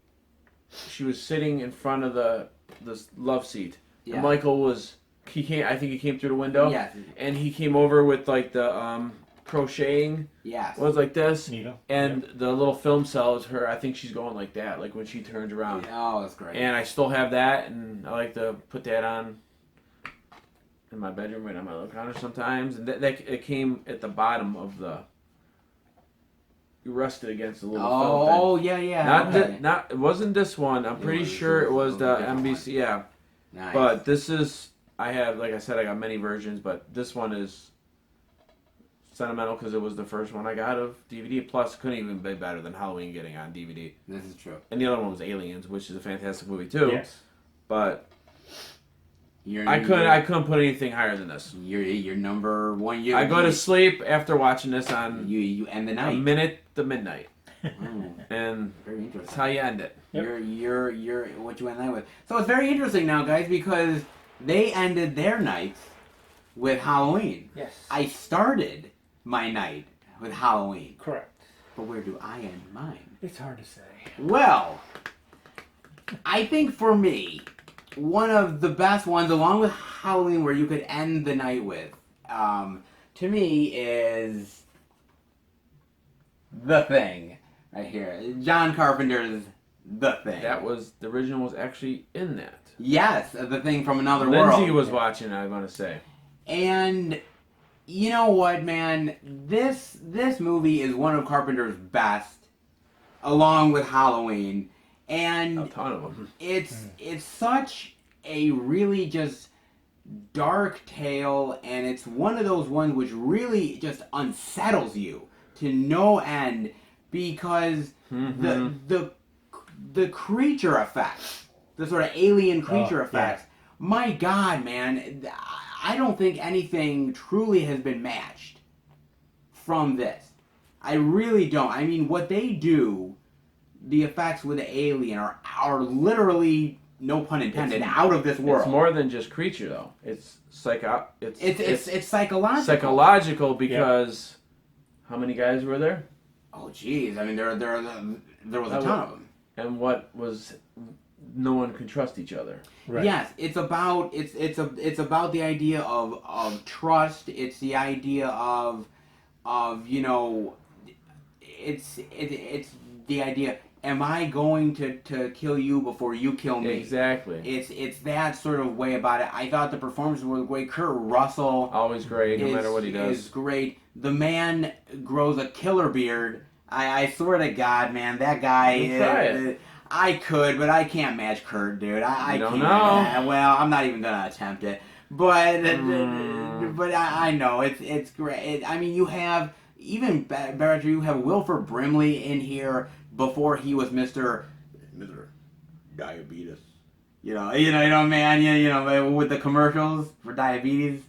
was sitting in front of the love seat. Yeah. And Michael was I think he came through the window. Yes. And he came over with like the crocheting. Yes. Was like this. Needle. And the little film cell is her. I think she's going like that, like when she turns around. Oh, that's great. And I still have that, and I like to put that on in my bedroom right on my little counter sometimes. And that it came at the bottom of the. You rested against the little film thing. Oh, yeah. Not okay. not it wasn't this one. I'm pretty sure it was the different one. NBC. Yeah, Nice. but this is. I have, like I said, I got many versions, but this one is sentimental because it was the first one I got of DVD. Plus, couldn't even be better than Halloween getting on DVD. This is true. And the other one was Aliens, which is a fantastic movie too. Yes. But You're, I couldn't put anything higher than this. You're number one. I go to sleep after watching this on You end the a night. minute to midnight, Oh, and very that's interesting. how you end it. Yep. You're what you end the night with. So it's very interesting now, guys, because they ended their nights with Halloween. Yes. I started my night with Halloween, Correct. but where do I end mine? It's hard to say. Well, I think for me, one of the best ones, along with Halloween, where you could end the night with, to me, is The Thing, right here. John Carpenter's The Thing. That was the original was actually in that. Yes, The Thing from Another World. Lindsay was watching. I want to say. And you know what, man? This movie is one of Carpenter's best, along with Halloween, and A ton of them. it's such a really just dark tale, and it's one of those ones which really just unsettles you to no end because the creature effects, the sort of alien creature effects. My God, man, I don't think anything truly has been matched from this. I really don't. I mean, what they do, the effects with the alien are literally, no pun intended, out of this world. It's more than just creature, though. It's it's psychological. Psychological because how many guys were there? Oh, geez. I mean, there was a ton of them. And what was? No one can trust each other. Right. Yes, it's about the idea of trust. It's the idea of you know, it's the idea. Am I going to kill you before you kill me? Exactly. It's that sort of way about it. I thought the performances were great. Kurt Russell, always great, no matter what he does. Is great. The man grows a killer beard. I swear to God, man, that guy. I could, but I can't match Kurt, dude. I don't can't. know. Well, I'm not even gonna attempt it. But I know it's great. I mean, you have even better. You have Wilford Brimley in here before he was Mr. Diabetes. You know, man. You know, with the commercials for diabetes.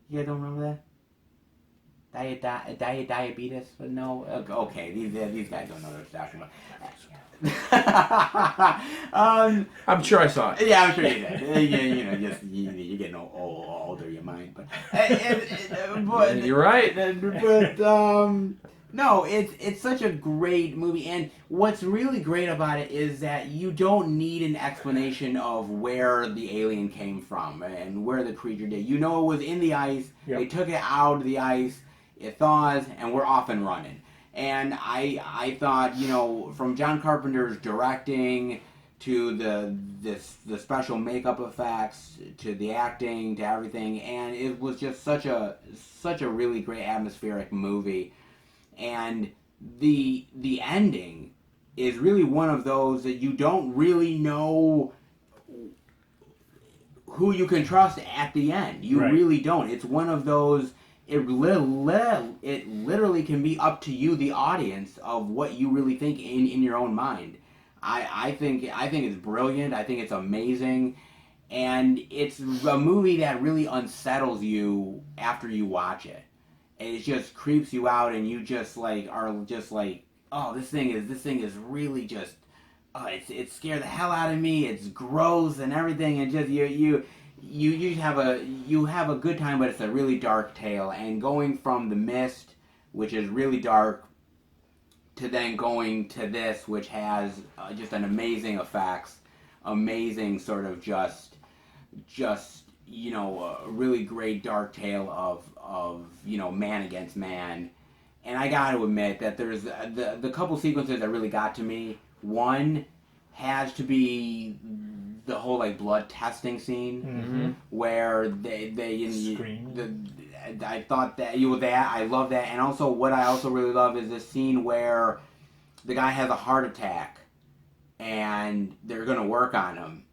You guys don't remember that? Diabetes? No. Okay, these guys don't know what they're talking about. I'm sure I saw it. Yeah, I'm sure you did. You know, just you're getting older, your mind, but you're right. But no, it's such a great movie, and what's really great about it is that you don't need an explanation of where the alien came from and where the creature did. You know, it was in the ice. Yep. They took it out of the ice. It thaws, and we're off and running. And I thought, you know, from John Carpenter's directing to the special makeup effects to the acting to everything, and it was just such a really great atmospheric movie. And the ending is really one of those that you don't really know who you can trust at the end. You really don't. It's one of those. It literally can be up to you, the audience, of what you really think in your own mind. I think it's brilliant. I think it's amazing, and it's a movie that really unsettles you after you watch it. And it just creeps you out, and you just are oh, this thing is really just it scared the hell out of me. It's gross and everything, and just you have a good time, but it's a really dark tale. And going from The Mist, which is really dark, to then going to this, which has just an amazing effects, amazing sort of just you know, a really great dark tale of you know, man against man. And I got to admit that there's the couple sequences that really got to me. One has to be the whole blood testing scene where I thought that I love that. And also what I also really love is this scene where the guy has a heart attack and they're gonna work on him,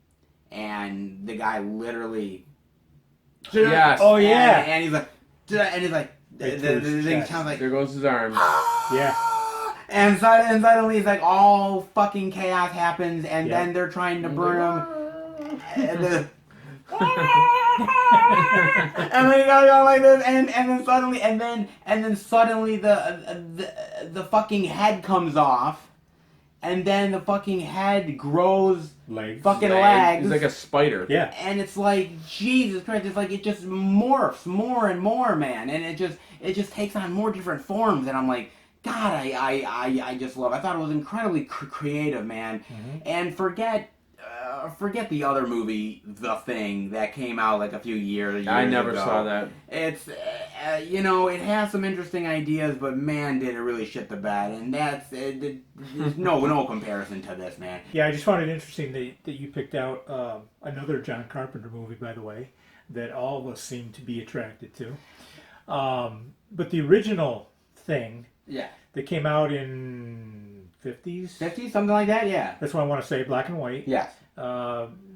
and the guy literally Yes. Oh yeah. and he's like the thing sounds like there goes his arm. Yeah. And suddenly it's all fucking chaos happens, and then they're trying to burn him. And then he goes on like this, and then suddenly the fucking head comes off, and then the fucking head grows legs. He's like a spider. Yeah. And it's like, Jesus Christ, it's like it just morphs more and more, man, and it just takes on more different forms, and I'm like, God, I just love it. I thought it was incredibly creative, man. And forget the other movie, The Thing, that came out a few years ago. I never saw that. It's, you know, it has some interesting ideas, but man, did it really shit the bed. And there's no comparison to this, man. Yeah, I just found it interesting that you picked out another John Carpenter movie, by the way, that all of us seem to be attracted to. But the original Thing, yeah, that came out in 50s, something like that. Yeah, that's what I want to say, black and white. Yes.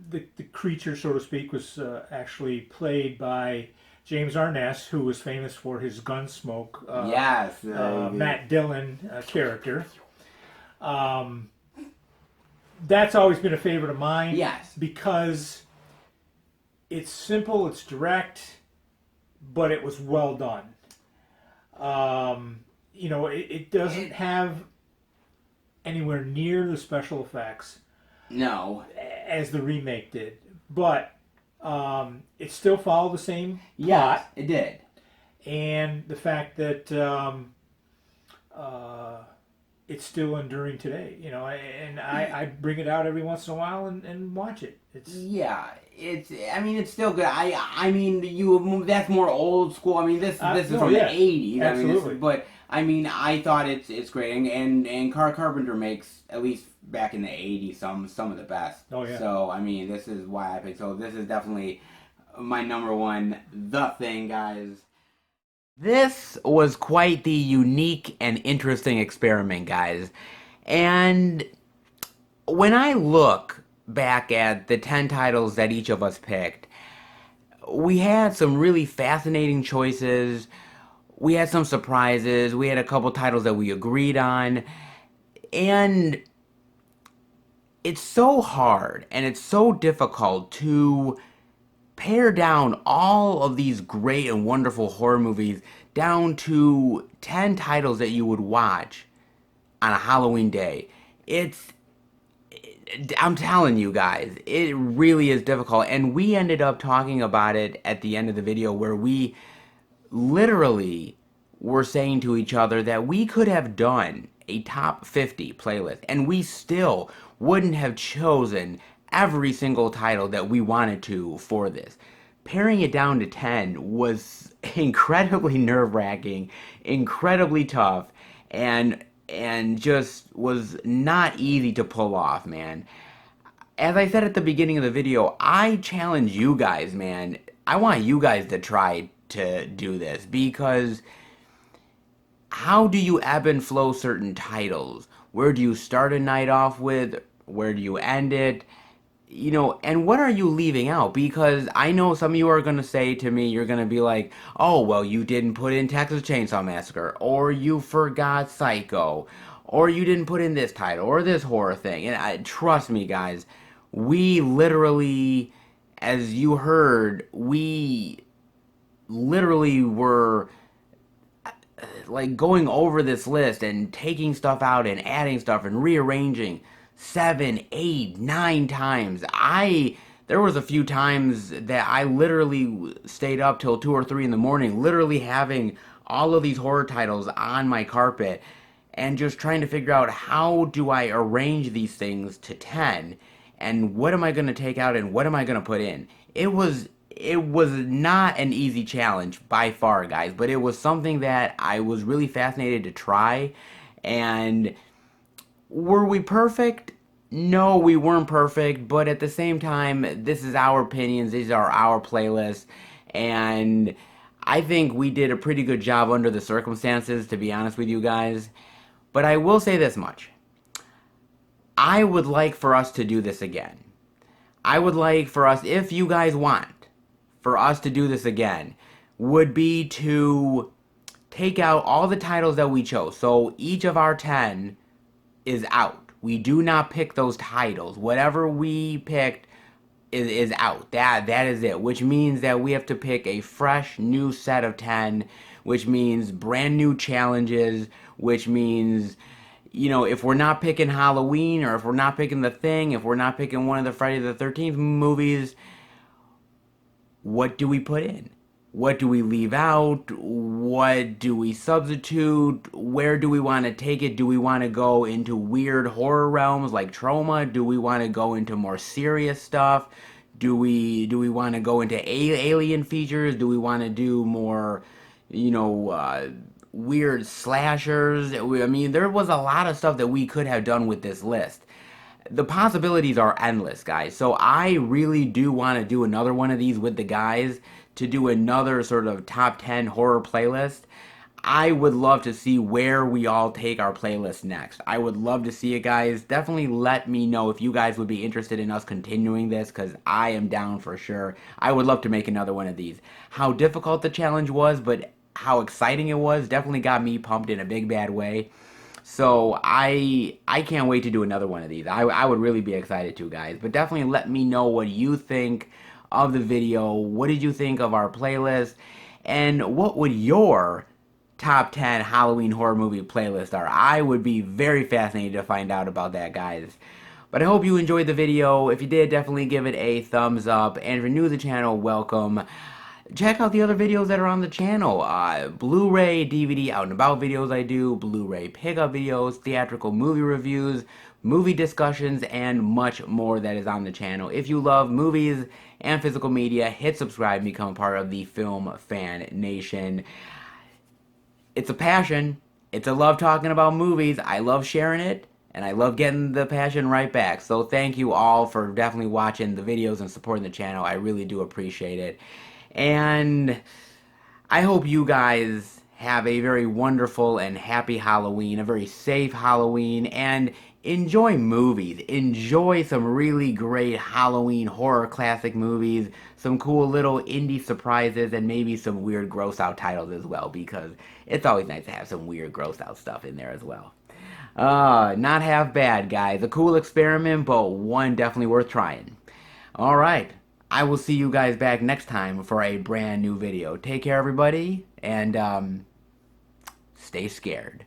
the creature, so to speak, was actually played by James Arness, who was famous for his Gunsmoke, Yes. Matt Dillon character. Um, that's always been a favorite of mine. Yes. Because it's simple, it's direct, but it was well done. It doesn't have anywhere near the special effects No. as the remake did, but it still followed the same Yes, plot, it did. and the fact that it's still enduring today. And I bring it out every once in a while and watch it. Yeah, it's still good. I mean, that's more old school. I mean, this is from the 80s. Absolutely. But I thought it's great, and Carpenter makes, at least back in the 80s, some of the best. Oh, yeah. So I mean, this is why I picked. So this is definitely my number one, The Thing, guys. This was quite the unique and interesting experiment, guys. And when I look back at the 10 titles that each of us picked, we had some really fascinating choices. We had some surprises. We had a couple titles that we agreed on. And it's so hard and it's so difficult to pare down all of these great and wonderful horror movies down to 10 titles that you would watch on a Halloween day. I'm telling you guys, it really is difficult. And we ended up talking about it at the end of the video, where we literally were saying to each other that we could have done a top 50 playlist and we still wouldn't have chosen every single title that we wanted to for this. Paring it down to 10 was incredibly nerve-wracking, incredibly tough, and just was not easy to pull off, man. As I said at the beginning of the video, I challenge you guys, man. I want you guys to try to do this, because how do you ebb and flow certain titles? Where do you start a night off with? Where do you end it? And what are you leaving out? Because I know some of you are going to say to me, you're going to be like, oh, well, you didn't put in Texas Chainsaw Massacre, or you forgot Psycho, or you didn't put in this title, or this horror thing. And trust me, guys, we literally, as you heard, we literally were like going over this list and taking stuff out and adding stuff and rearranging 7, 8, 9 times. There was a few times that I literally stayed up till 2 or 3 in the morning, literally having all of these horror titles on my carpet and just trying to figure out, how do I arrange these things to 10, and what am I going to take out and what am I going to put in. It was not an easy challenge by far, guys, but it was something that I was really fascinated to try. And were we perfect? No, we weren't perfect, but at the same time, this is our opinions, these are our playlists, and I think we did a pretty good job under the circumstances, to be honest with you guys. But I will say this much. I would like for us to do this again. I would like for us, if you guys want, for us to do this again, would be to take out all the titles that we chose. So each of our 10 is out. We do not pick those titles. Whatever we picked is out. That is it. Which means that we have to pick a fresh new set of 10, which means brand new challenges, which means, if we're not picking Halloween, or if we're not picking The Thing, if we're not picking one of the Friday the 13th movies, what do we put in? What do we leave out? What do we substitute? Where do we want to take it? Do we want to go into weird horror realms like Trauma? Do we want to go into more serious stuff? Do we want to go into alien features? Do we want to do more, weird slashers? There was a lot of stuff that we could have done with this list. The possibilities are endless, guys. So I really do want to do another one of these with the guys, to do another sort of top 10 horror playlist. I would love to see where we all take our playlist next. I would love to see it, guys. Definitely let me know if you guys would be interested in us continuing this, because I am down for sure. I would love to make another one of these. How difficult the challenge was, but how exciting it was, definitely got me pumped in a big bad way. So I can't wait to do another one of these. I would really be excited to, guys. But definitely let me know what you think of the video. What did you think of our playlist? And what would your top 10 Halloween horror movie playlist are? I would be very fascinated to find out about that, guys. But I hope you enjoyed the video. If you did, definitely give it a thumbs up. And if you're new to the channel, welcome. Check out the other videos that are on the channel. Blu-ray, DVD, out and about videos I do, Blu-ray pickup videos, theatrical movie reviews, movie discussions, and much more that is on the channel. If you love movies and physical media, hit subscribe and become a part of the Film Fan Nation. It's a passion. It's a love talking about movies. I love sharing it, and I love getting the passion right back. So thank you all for definitely watching the videos and supporting the channel. I really do appreciate it. And I hope you guys have a very wonderful and happy Halloween, a very safe Halloween, and enjoy movies. Enjoy some really great Halloween horror classic movies, some cool little indie surprises, and maybe some weird gross out titles as well, because it's always nice to have some weird gross out stuff in there as well. Not half bad, guys. A cool experiment, but one definitely worth trying. Alright, I will see you guys back next time for a brand new video. Take care, everybody, and stay scared.